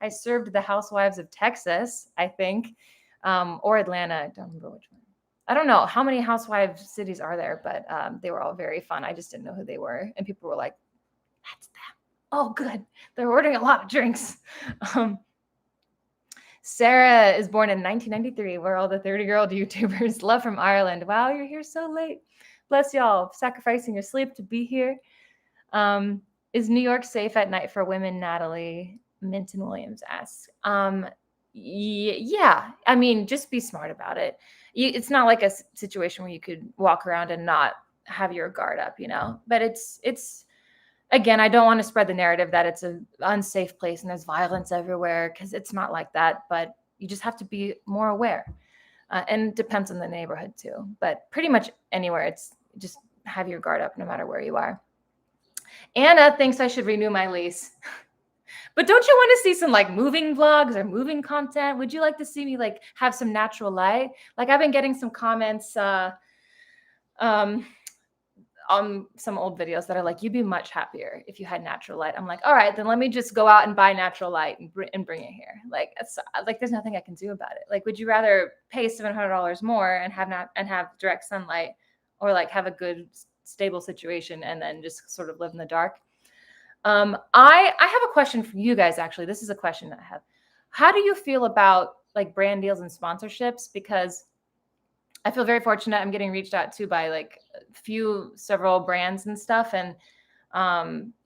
I served the Housewives of Texas, I think, or Atlanta. I don't remember which one. I don't know how many housewife cities are there, but they were all very fun. I just didn't know who they were. And people were like, that's them. Oh, good. They're ordering a lot of drinks. Sarah is born in 1993. We're all the 30-year-old YouTubers. Love from Ireland. Wow, you're here so late. Bless y'all, sacrificing your sleep to be here. Is New York safe at night for women? Natalie Minton Williams asks. Yeah. I mean, just be smart about it. It's not like a situation where you could walk around and not have your guard up, But it's again, I don't want to spread the narrative that it's an unsafe place and there's violence everywhere, because it's not like that. But you just have to be more aware, and it depends on the neighborhood too. But pretty much anywhere, it's just have your guard up no matter where you are. Anna thinks I should renew my lease. But don't you want to see some like moving vlogs or moving content? Would you like to see me like have some natural light? Like, I've been getting some comments on some old videos that are like, you'd be much happier if you had natural light. I'm like, all right, then let me just go out and buy natural light and bring it here. Like, it's like, there's nothing I can do about it. Like, would you rather pay $700 more and have direct sunlight, or like have a good stable situation and then just sort of live in the dark. I have a question for you guys. Actually, this is a question that I have. How do you feel about like brand deals and sponsorships? Because I feel very fortunate. I'm getting reached out to by like several brands and stuff. And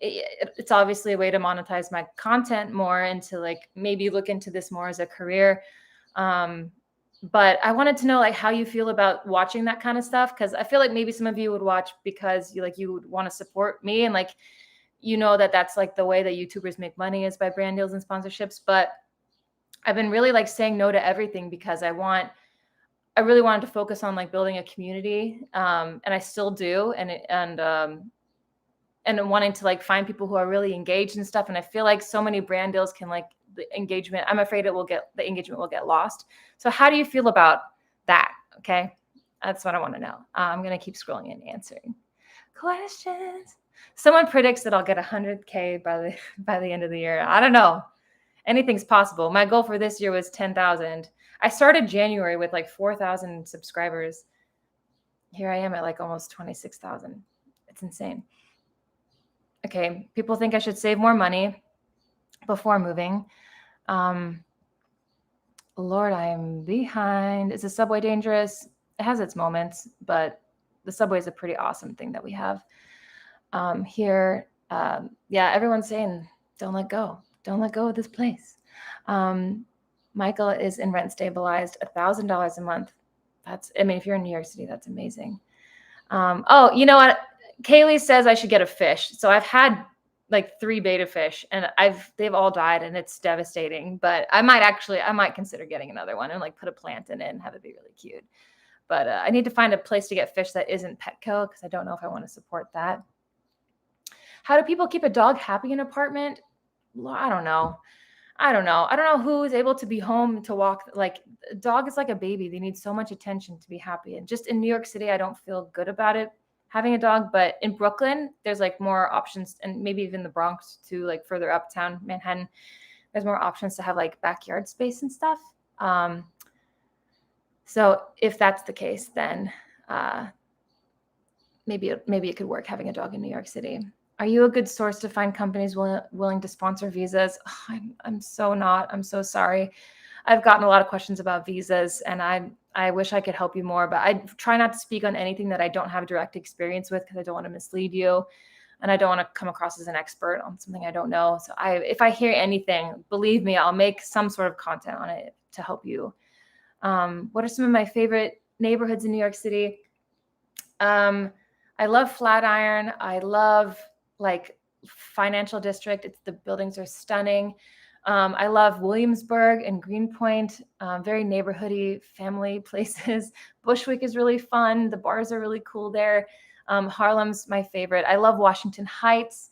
it's obviously a way to monetize my content more and to like maybe look into this more as a career. But I wanted to know like how you feel about watching that kind of stuff. Cause I feel like maybe some of you would watch because you would want to support me. And like, that's like the way that YouTubers make money is by brand deals and sponsorships. But I've been really like saying no to everything because I really wanted to focus on like building a community. And I still do. And wanting to like find people who are really engaged and stuff. And I feel like so many brand deals can like the engagement. I'm afraid the engagement will get lost. So how do you feel about that? Okay. That's what I want to know. I'm going to keep scrolling and answering questions. Someone predicts that I'll get 100K by the end of the year. I don't know. Anything's possible. My goal for this year was 10,000. I started January with like 4,000 subscribers. Here I am at like almost 26,000. It's insane. Okay, people think I should save more money before moving. Lord, I'm behind. Is the subway dangerous? It has its moments, but the subway is a pretty awesome thing that we have here. Yeah, everyone's saying, don't let go. Don't let go of this place. Michael is in rent stabilized, $1,000 a month. If you're in New York City, that's amazing. Oh, you know what? Kaylee says I should get a fish. So I've had like 3 beta fish and they've all died and it's devastating, but I might consider getting another one and like put a plant in it and have it be really cute. But I need to find a place to get fish that isn't Petco because I don't know if I want to support that. How do people keep a dog happy in an apartment? I don't know. I don't know who is able to be home to walk. Like a dog is like a baby. They need so much attention to be happy. And just in New York City, I don't feel good about it having a dog. But in Brooklyn, there's like more options, and maybe even the Bronx too, like further uptown Manhattan, there's more options to have like backyard space and stuff. So if that's the case, then maybe it could work having a dog in New York City. Are you a good source to find companies willing to sponsor visas? Oh, I'm so not. I'm so sorry. I've gotten a lot of questions about visas, and I wish I could help you more, but I try not to speak on anything that I don't have direct experience with because I don't want to mislead you, and I don't want to come across as an expert on something I don't know. So if I hear anything, believe me, I'll make some sort of content on it to help you. What are some of my favorite neighborhoods in New York City? I love Flatiron. I love like Financial District. The buildings are stunning. I love Williamsburg and Greenpoint, very neighborhoody family places. Bushwick is really fun. The bars are really cool there. Harlem's my favorite. I love Washington Heights.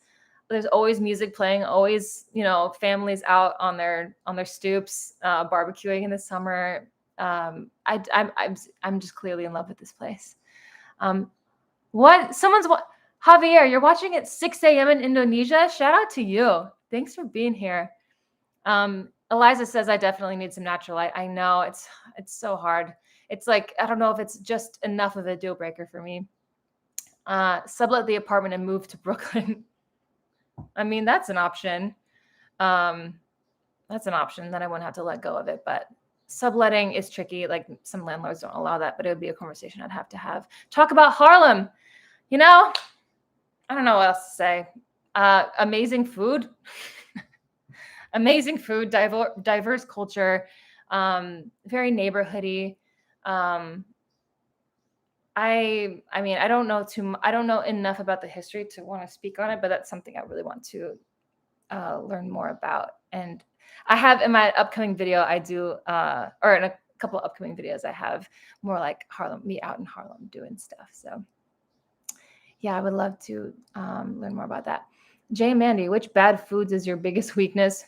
There's always music playing, always, families out on their stoops, barbecuing in the summer. I'm just clearly in love with this place. Javier, you're watching at 6 a.m. in Indonesia. Shout out to you. Thanks for being here. Eliza says I definitely need some natural light. I know it's so hard. It's like, I don't know if it's just enough of a deal breaker for me. Sublet the apartment and move to Brooklyn. I mean, that's an option. Then I wouldn't have to let go of it, but subletting is tricky. Like some landlords don't allow that, but it would be a conversation I'd have to have. Talk about Harlem. I don't know what else to say. Amazing food. Amazing food, diverse culture, very neighborhoody. I don't know enough about the history to want to speak on it, but that's something I really want to learn more about. And I have in my upcoming video, or in a couple of upcoming videos, I have more like me out in Harlem doing stuff. So yeah, I would love to learn more about that. Jay Mandy, which bad foods is your biggest weakness?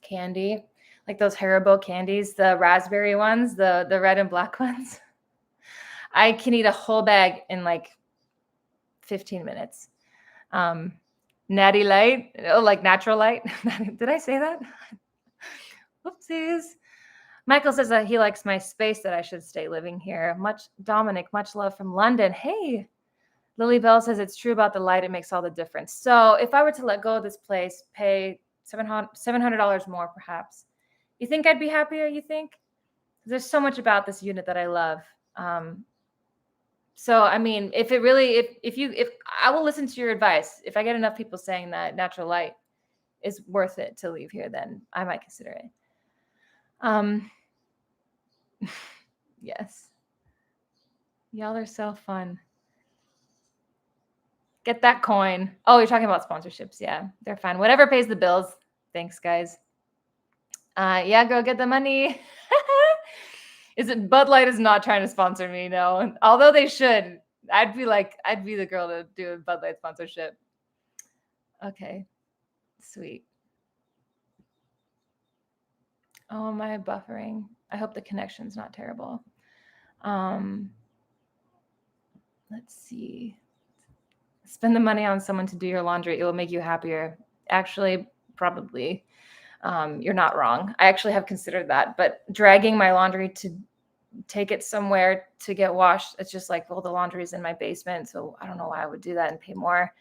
Candy, like those Haribo candies, the raspberry ones, the red and black ones. I can eat a whole bag in like 15 minutes. Natty Light, like natural light. Did I say that? Whoopsies. Michael says that he likes my space, that I should stay living here. Dominic, much love from London. Hey, Lily Bell says it's true about the light. It makes all the difference. So if I were to let go of this place, pay $700 more, perhaps, you think I'd be happier? You think? There's so much about this unit that I love. So, I mean, if I will listen to your advice. If I get enough people saying that natural light is worth it to leave here, then I might consider it. Yes. Y'all are so fun. Get that coin. Oh, you're talking about sponsorships. Yeah, they're fine. Whatever pays the bills. Thanks, guys. Yeah, go get the money. Bud Light is not trying to sponsor me, no. Although they should. I'd be the girl to do a Bud Light sponsorship. Okay. Sweet. Oh, am I buffering? I hope the connection's not terrible. Let's see. Spend the money on someone to do your laundry. It will make you happier. Actually, probably. You're not wrong. I actually have considered that, but dragging my laundry to take it somewhere to get washed, it's just like, well, the laundry is in my basement, so I don't know why I would do that and pay more.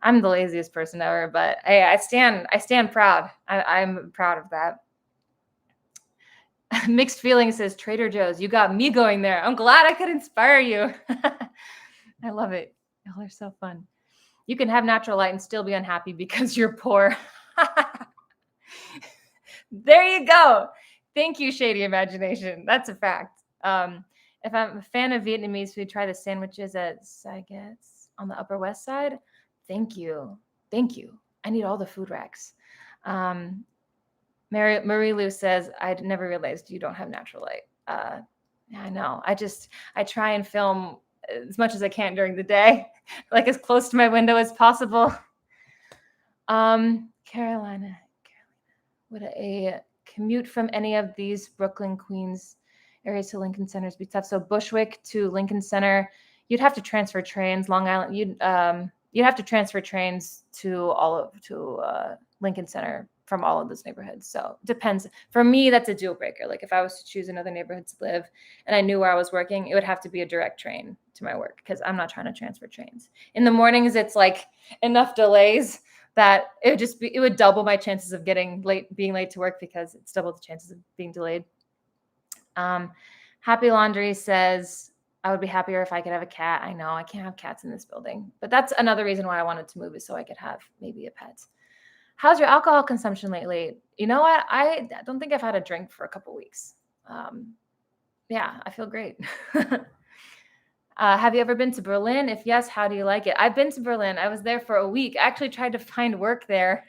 I'm the laziest person ever, but hey, I stand proud. I'm proud of that. Mixed Feelings says, Trader Joe's, you got me going there. I'm glad I could inspire you. I love it. Y'all are so fun. You can have natural light and still be unhappy because you're poor. There you go. Thank you, Shady Imagination. That's a fact. If I'm a fan of Vietnamese food, try the sandwiches at Saiget's on the Upper West Side. Thank you. Thank you. I need all the food racks. Marie Lou says, I never realized you don't have natural light. Yeah, I know. I try and film as much as I can during the day, like as close to my window as possible. Carolina, would a commute from any of these Brooklyn, Queens areas to Lincoln Center be tough? So Bushwick to Lincoln Center, you'd have to transfer trains. Long Island, you'd have to transfer trains to Lincoln Center from all of those neighborhoods. So it depends. For me, that's a deal breaker. Like if I was to choose another neighborhood to live and I knew where I was working, it would have to be a direct train to my work because I'm not trying to transfer trains. In the mornings, it's like enough delays that it would double my chances of being late to work because it's double the chances of being delayed. Happy Laundry says, I would be happier if I could have a cat. I know I can't have cats in this building, but that's another reason why I wanted to move is so I could have maybe a pet. How's your alcohol consumption lately? You know what? I don't think I've had a drink for a couple weeks. Yeah, I feel great. Have you ever been to Berlin? If yes, how do you like it? I've been to Berlin. I was there for a week. I actually tried to find work there.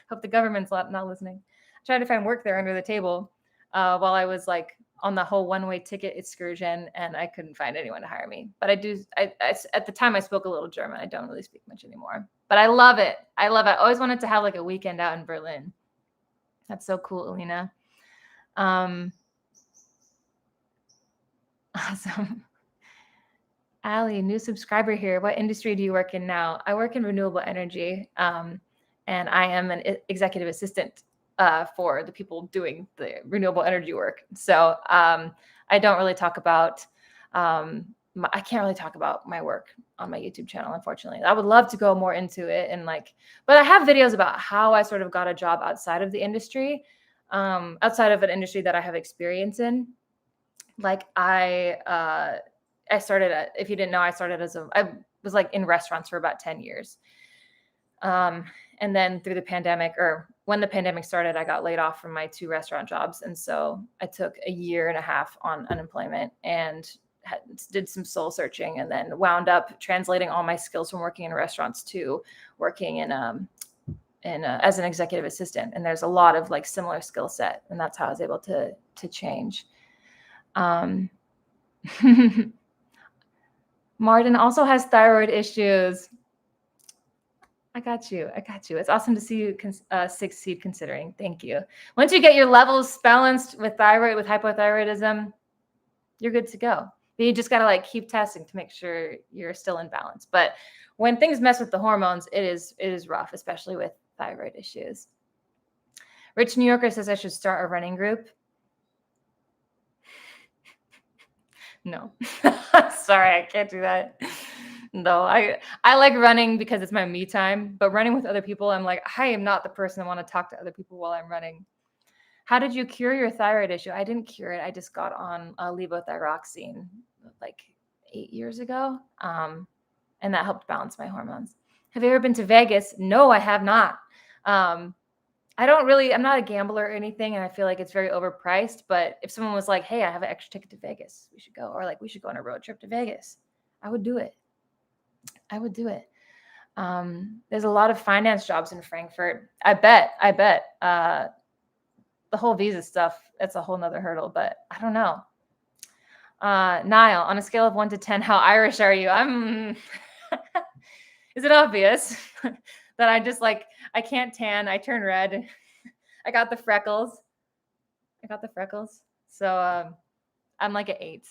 Hope the government's not listening. I tried to find work there under the table while I was like on the whole one-way ticket excursion, and I couldn't find anyone to hire me. But at the time I spoke a little German. I don't really speak much anymore. But I love it. I always wanted to have like a weekend out in Berlin. That's so cool, Alina. Awesome. Allie, new subscriber here. What industry do you work in now? I work in renewable energy, and I am an executive assistant for the people doing the renewable energy work. So I don't really talk about, I can't really talk about my work on my YouTube channel, unfortunately. I would love to go more into it but I have videos about how I sort of got a job outside of the industry, outside of an industry that I have experience in. Like I started if you didn't know, I was like in restaurants for about 10 years. And then through the pandemic, or when the pandemic started, I got laid off from my 2 restaurant jobs. And so I took a year and a half on unemployment and did some soul searching, and then wound up translating all my skills from working in restaurants to working as an executive assistant. And there's a lot of like similar skill set. And that's how I was able to change. Martin also has thyroid issues. I got you. It's awesome to see you succeed considering. Thank you. Once you get your levels balanced with thyroid, with hypothyroidism, you're good to go. But you just got to like keep testing to make sure you're still in balance. But when things mess with the hormones, it is rough, especially with thyroid issues. Rich New Yorker says I should start a running group. No. Sorry, I can't do that. No, I like running because it's my me time, but running with other people, I'm like, I am not the person that want to talk to other people while I'm running. How did you cure your thyroid issue? I didn't cure it. I just got on levothyroxine like 8 years ago, and that helped balance my hormones. Have you ever been to Vegas? No, I have not. Um, I'm not a gambler or anything, and I feel like it's very overpriced. But if someone was like, hey, I have an extra ticket to Vegas, we should go, or like, we should go on a road trip to Vegas, I would do it. I would do it. There's a lot of finance jobs in Frankfurt. I bet. The whole visa stuff, it's a whole nother hurdle, but I don't know. Niall, on a scale of 1 to 10, how Irish are you? Is it obvious that I can't tan, I turn red. I got the freckles. So I'm like an 8,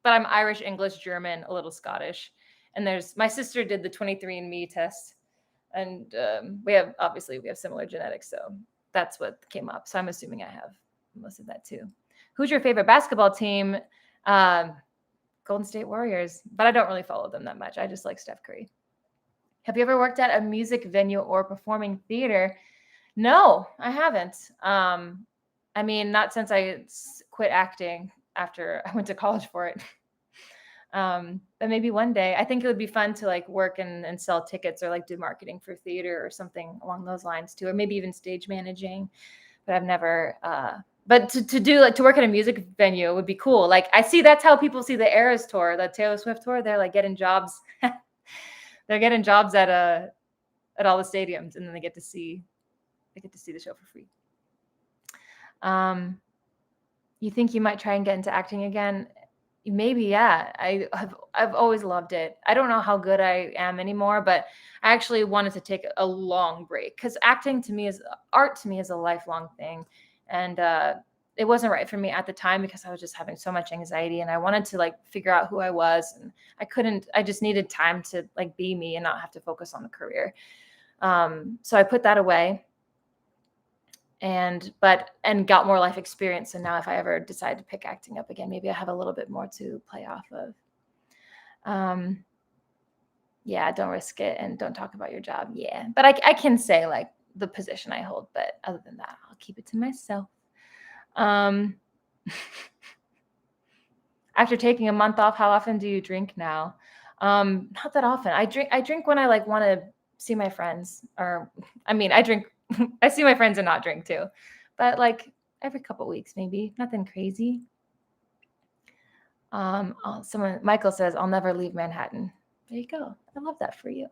but I'm Irish, English, German, a little Scottish. And my sister did the 23andMe test, and we have similar genetics, so that's what came up. So I'm assuming I have most of that too. Who's your favorite basketball team? Golden State Warriors, but I don't really follow them that much. I just like Steph Curry. Have you ever worked at a music venue or performing theater? No, I haven't. I mean, not since I quit acting after I went to college for it. But maybe one day. I think it would be fun to like work and sell tickets or like do marketing for theater or something along those lines too, or maybe even stage managing. But I've never. But to do like to work at a music venue would be cool. Like that's how people see the Eras tour, the Taylor Swift tour. They're like getting jobs. They're getting jobs at all the stadiums, and then they get to see the show for free. You think you might try and get into acting again? Maybe, yeah. I've always loved it. I don't know how good I am anymore, but I actually wanted to take a long break because art to me is a lifelong thing, and it wasn't right for me at the time because I was just having so much anxiety, and I wanted to like figure out who I was, and I couldn't. I just needed time to like be me and not have to focus on the career. So I put that away. And got more life experience. So now if I ever decide to pick acting up again, maybe I have a little bit more to play off of. Yeah, don't risk it and don't talk about your job. Yeah, but I can say like the position I hold, but other than that, I'll keep it to myself. After taking a month off, how often do you drink now? Not that often. I drink when I like want to see my friends, or I mean, I drink. I see my friends and not drink too, but like every couple weeks, maybe. Nothing crazy. Michael says, I'll never leave Manhattan. There you go. I love that for you.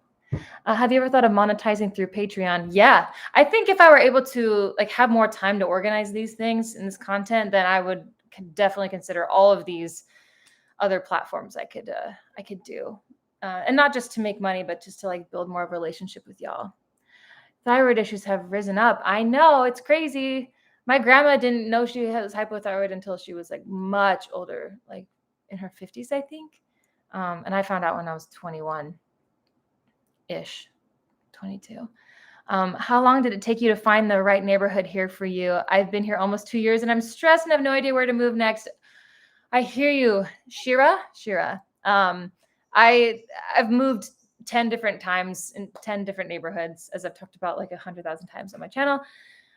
Have you ever thought of monetizing through Patreon? Yeah, I think if I were able to like have more time to organize these things and this content, then I would definitely consider all of these other platforms I could do, and not just to make money, but just to like build more of a relationship with y'all. Thyroid issues have risen up. I know, it's crazy. My grandma didn't know she was hypothyroid until she was like much older, like in her 50s, I think. And I found out when I was 21-ish, 22. How long did it take you to find the right neighborhood here for you? I've been here almost 2 years and I'm stressed and have no idea where to move next. I hear you, Shira. I've moved 10 different times in 10 different neighborhoods, as I've talked about like 100,000 times on my channel.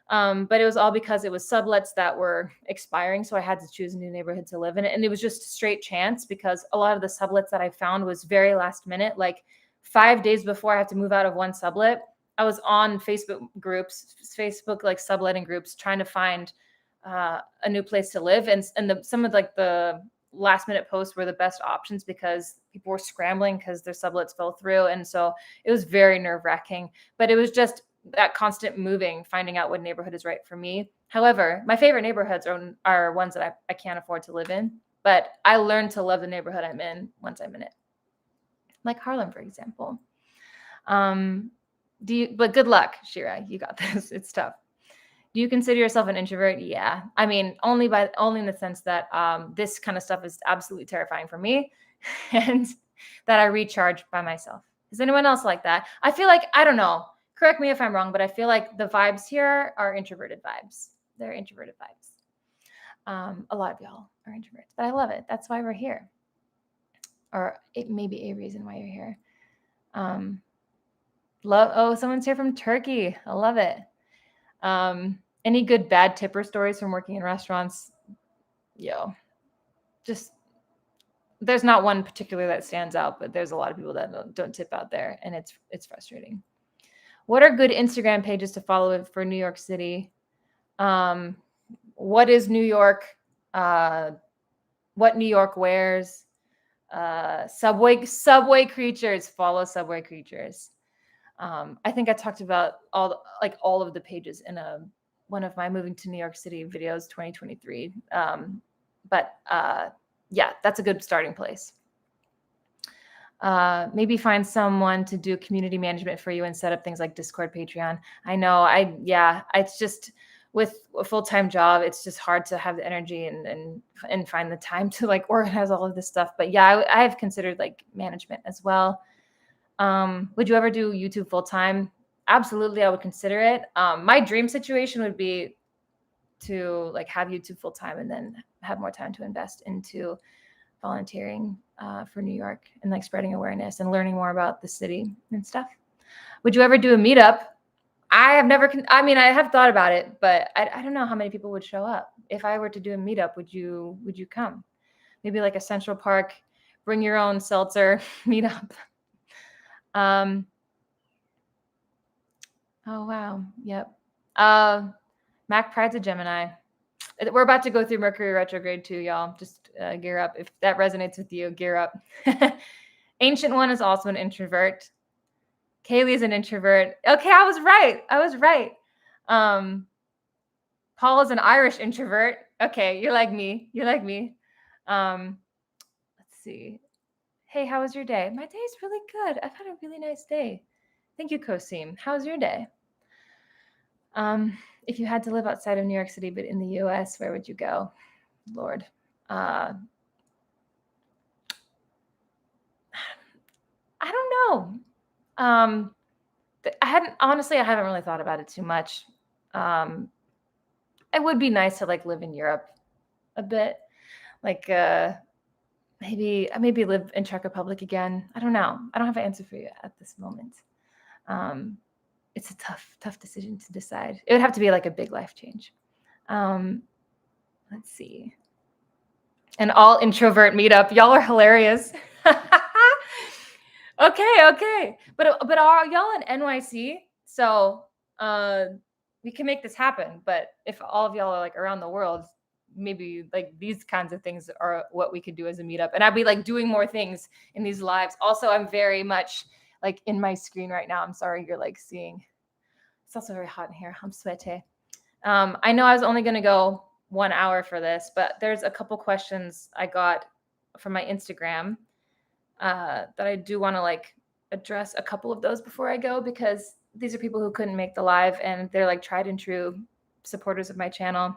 But it was all because it was sublets that were expiring. So I had to choose a new neighborhood to live in. And it was just straight chance because a lot of the sublets that I found was very last minute. Like 5 days before I had to move out of one sublet, I was on Facebook like subletting groups trying to find a new place to live. And some of like the last minute posts were the best options because people were scrambling because their sublets fell through. And so it was very nerve wracking, but it was just that constant moving, finding out what neighborhood is right for me. However, my favorite neighborhoods are ones that I can't afford to live in, but I learned to love the neighborhood I'm in once I'm in it. Like Harlem, for example. But good luck, Shira. You got this. It's tough. Do you consider yourself an introvert? Yeah. I mean, only in the sense that this kind of stuff is absolutely terrifying for me and that I recharge by myself. Is anyone else like that? I feel like, I don't know, correct me if I'm wrong, but I feel like the vibes here are introverted vibes. They're introverted vibes. A lot of y'all are introverts, but I love it. That's why we're here. or it may be a reason why you're here. Someone's here from Turkey. I love it. Any good bad tipper stories from working in restaurants? Just there's not one particular that stands out, but there's a lot of people that don't tip out there, and it's frustrating. What are good Instagram pages to follow for New York City? What is New York? What New York wears? Subway creatures. Follow Subway creatures. I think I talked about all of the pages in one of my moving to New York City videos 2023. Yeah, that's a good starting place. Maybe find someone to do community management for you and set up things like Discord, Patreon. I know. It's just with a full-time job, it's just hard to have the energy and find the time to like organize all of this stuff. But yeah, I have considered like management as well. Would you ever do YouTube full-time? Absolutely, I would consider it. My dream situation would be to like have YouTube full-time and then have more time to invest into volunteering for New York and like spreading awareness and learning more about the city and stuff. Would you ever do a meetup? I have thought about it, but I don't know how many people would show up. If I were to do a meetup, would you come? Maybe like a Central Park, bring your own seltzer meetup. Oh wow. Yep. Mac Pride's a Gemini. We're about to go through Mercury retrograde too, y'all. Just gear up. If that resonates with you, gear up. Ancient One is also an introvert. Kaylee is an introvert. Okay, I was right. Paul is an Irish introvert. Okay, you're like me. Let's see. Hey, how was your day? My day's really good. I've had a really nice day. Thank you, Kosim. How's your day? If you had to live outside of New York City, but in the US, where would you go? Lord. I don't know. I haven't really thought about it too much. It would be nice to like live in Europe a bit. Like maybe live in Czech Republic again. I don't know. I don't have an answer for you at this moment. It's a tough decision to decide. It would have to be like a big life change. Let's see. An all introvert meetup. Y'all are hilarious. Okay. But are y'all in NYC? So we can make this happen. But if all of y'all are like around the world, maybe like these kinds of things are what we could do as a meetup. And I'd be like doing more things in these lives. Also, I'm very much like in my screen right now. I'm sorry you're like seeing. It's also very hot in here. I'm sweaty. I know I was only going to go 1 hour for this, but there's a couple questions I got from my Instagram that I do want to like address a couple of those before I go, because these are people who couldn't make the live and they're like tried and true supporters of my channel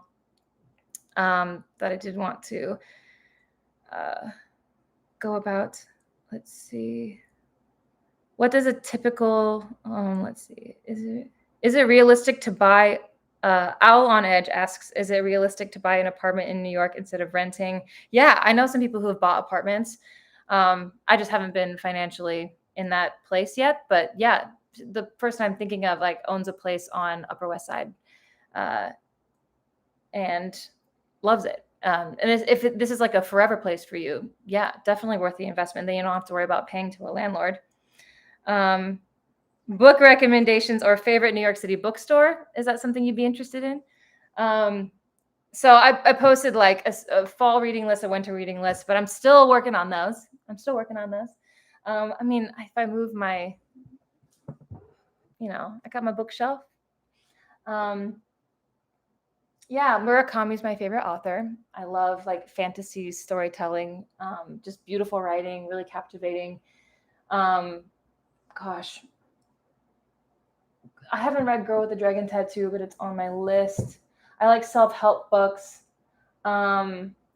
that I did want to go about. Let's see. What does a typical, let's see, is it realistic to buy, Owl on Edge asks, is it realistic to buy an apartment in New York instead of renting? Yeah, I know some people who have bought apartments. I just haven't been financially in that place yet. But yeah, the person I'm thinking of like owns a place on Upper West Side and loves it. And if this is like a forever place for you, yeah, definitely worth the investment. Then you don't have to worry about paying to a landlord. Book recommendations or favorite New York City bookstore. Is that something you'd be interested in? So I posted like a fall reading list, a winter reading list, but I'm still working on those. I mean, if I move my, I got my bookshelf. Yeah, Murakami is my favorite author. I love like fantasy storytelling, just beautiful writing, really captivating. Gosh, I haven't read Girl with the Dragon Tattoo, but it's on my list. I like self-help books.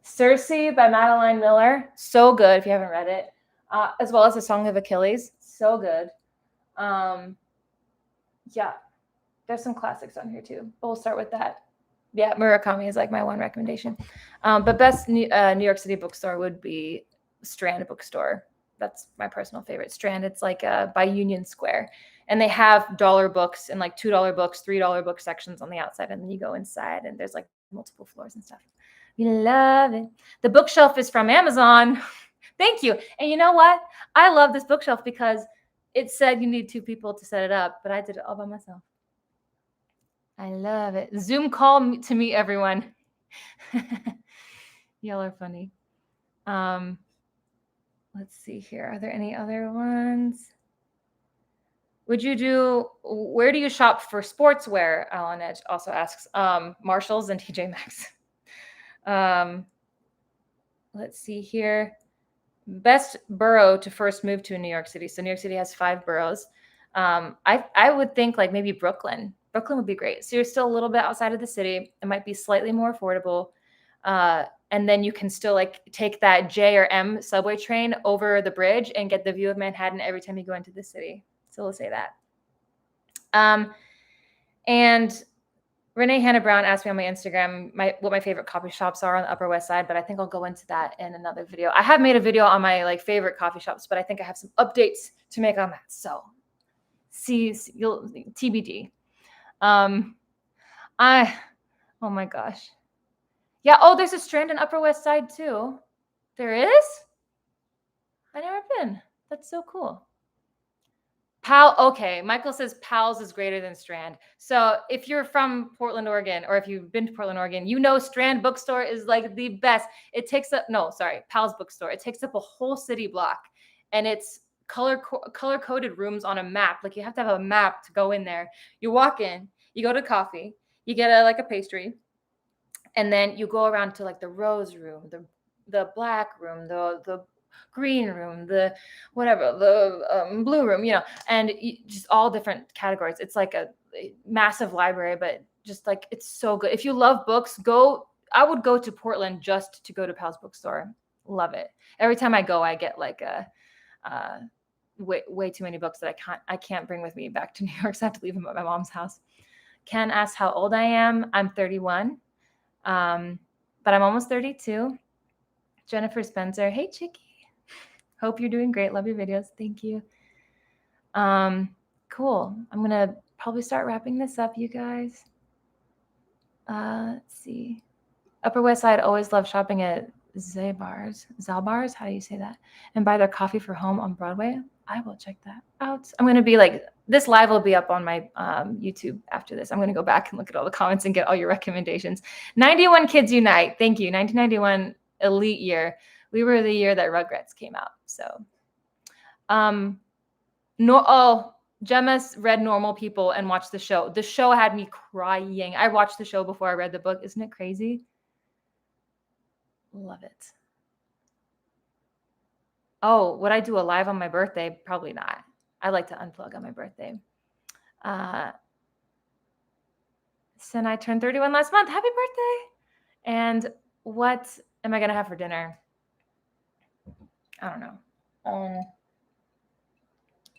Circe by Madeline Miller, so good if you haven't read it, as well as The Song of Achilles, so good. Yeah, there's some classics on here too, but we'll start with that. Yeah, Murakami is like my one recommendation. But best New York City bookstore would be Strand Bookstore. That's my personal favorite. Strand. It's like by Union Square, and they have dollar books and like $2 books, $3 book sections on the outside, and then you go inside, and there's like multiple floors and stuff. We love it. The bookshelf is from Amazon. Thank you. And you know what? I love this bookshelf because it said you need 2 people to set it up, but I did it all by myself. I love it. Zoom call to me, everyone. Y'all are funny. Let's see here. Are there any other ones? Where do you shop for sportswear? Alan Edge also asks. Marshalls and TJ Maxx. Let's see here. Best borough to first move to in New York City. So New York City has 5 boroughs. I would think like maybe Brooklyn. Brooklyn would be great. So you're still a little bit outside of the city. It might be slightly more affordable. And then you can still like take that J or M subway train over the bridge and get the view of Manhattan every time you go into the city. So we'll say that. And Renee Hannah Brown asked me on my Instagram what my favorite coffee shops are on the Upper West Side, but I think I'll go into that in another video. I have made a video on my like favorite coffee shops, but I think I have some updates to make on that. So you'll TBD. Oh my gosh. Yeah, oh, there's a Strand in Upper West Side too. There is? I've never been. That's so cool. Okay, Michael says Pals is greater than Strand. So if you're from Portland, Oregon, or if you've been to Portland, Oregon, you know Strand Bookstore is like the best. It takes up, Pals Bookstore. It takes up a whole city block, and it's color-coded rooms on a map. Like you have to have a map to go in there. You walk in, you go to coffee, you get a pastry, and then you go around to like the rose room, the black room, the green room, the whatever, the blue room, and just all different categories. It's like a massive library, but just like it's so good. If you love books, I would go to Portland just to go to Pal's Bookstore. Love it. Every time I go, I get like way too many books that I can't bring with me back to New York, so I have to leave them at my mom's house. Ken asks how old I am. I'm 31, but I'm almost 32. Jennifer Spencer, hey Chicky. Hope you're doing great. Love your videos. Thank you. Cool. I'm going to probably start wrapping this up, you guys. Let's see. Upper West Side, always love shopping at Zalbars. How do you say that? And buy their coffee for home on Broadway. I will check that out. I'm going to be like, this live will be up on my YouTube after this. I'm going to go back and look at all the comments and get all your recommendations. 91 Kids Unite. Thank you. 1991 elite year. We were the year that Rugrats came out. So, Gemma's read Normal People and watched the show. The show had me crying. I watched the show before I read the book. Isn't it crazy? Love it. Oh, would I do a live on my birthday? Probably not. I like to unplug on my birthday. Sin, I turned 31 last month. Happy birthday. And what am I going to have for dinner? I don't know.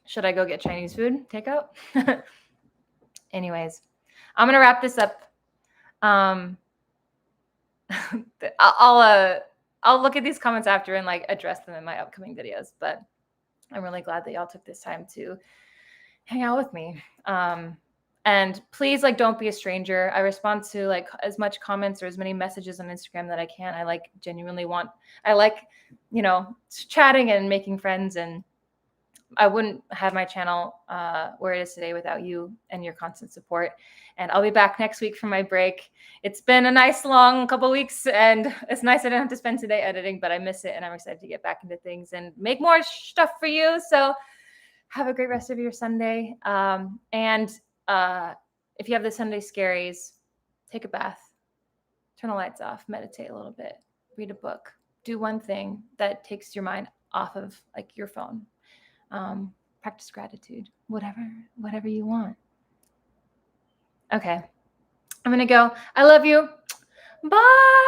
Should I go get Chinese food? Takeout? Anyways, I'm going to wrap this up. I'll look at these comments after and like address them in my upcoming videos, but I'm really glad that y'all took this time to hang out with me. And please, like, don't be a stranger. I respond to like as much comments or as many messages on Instagram that I can. I like chatting and making friends, and I wouldn't have my channel where it is today without you and your constant support. And I'll be back next week for my break. It's been a nice long couple weeks, and it's nice I didn't have to spend today editing, but I miss it, and I'm excited to get back into things and make more stuff for you. So have a great rest of your Sunday. If you have the Sunday scaries, take a bath, turn the lights off, meditate a little bit, read a book, do one thing that takes your mind off of like your phone. Practice gratitude, whatever you want. Okay. I'm going to go. I love you. Bye.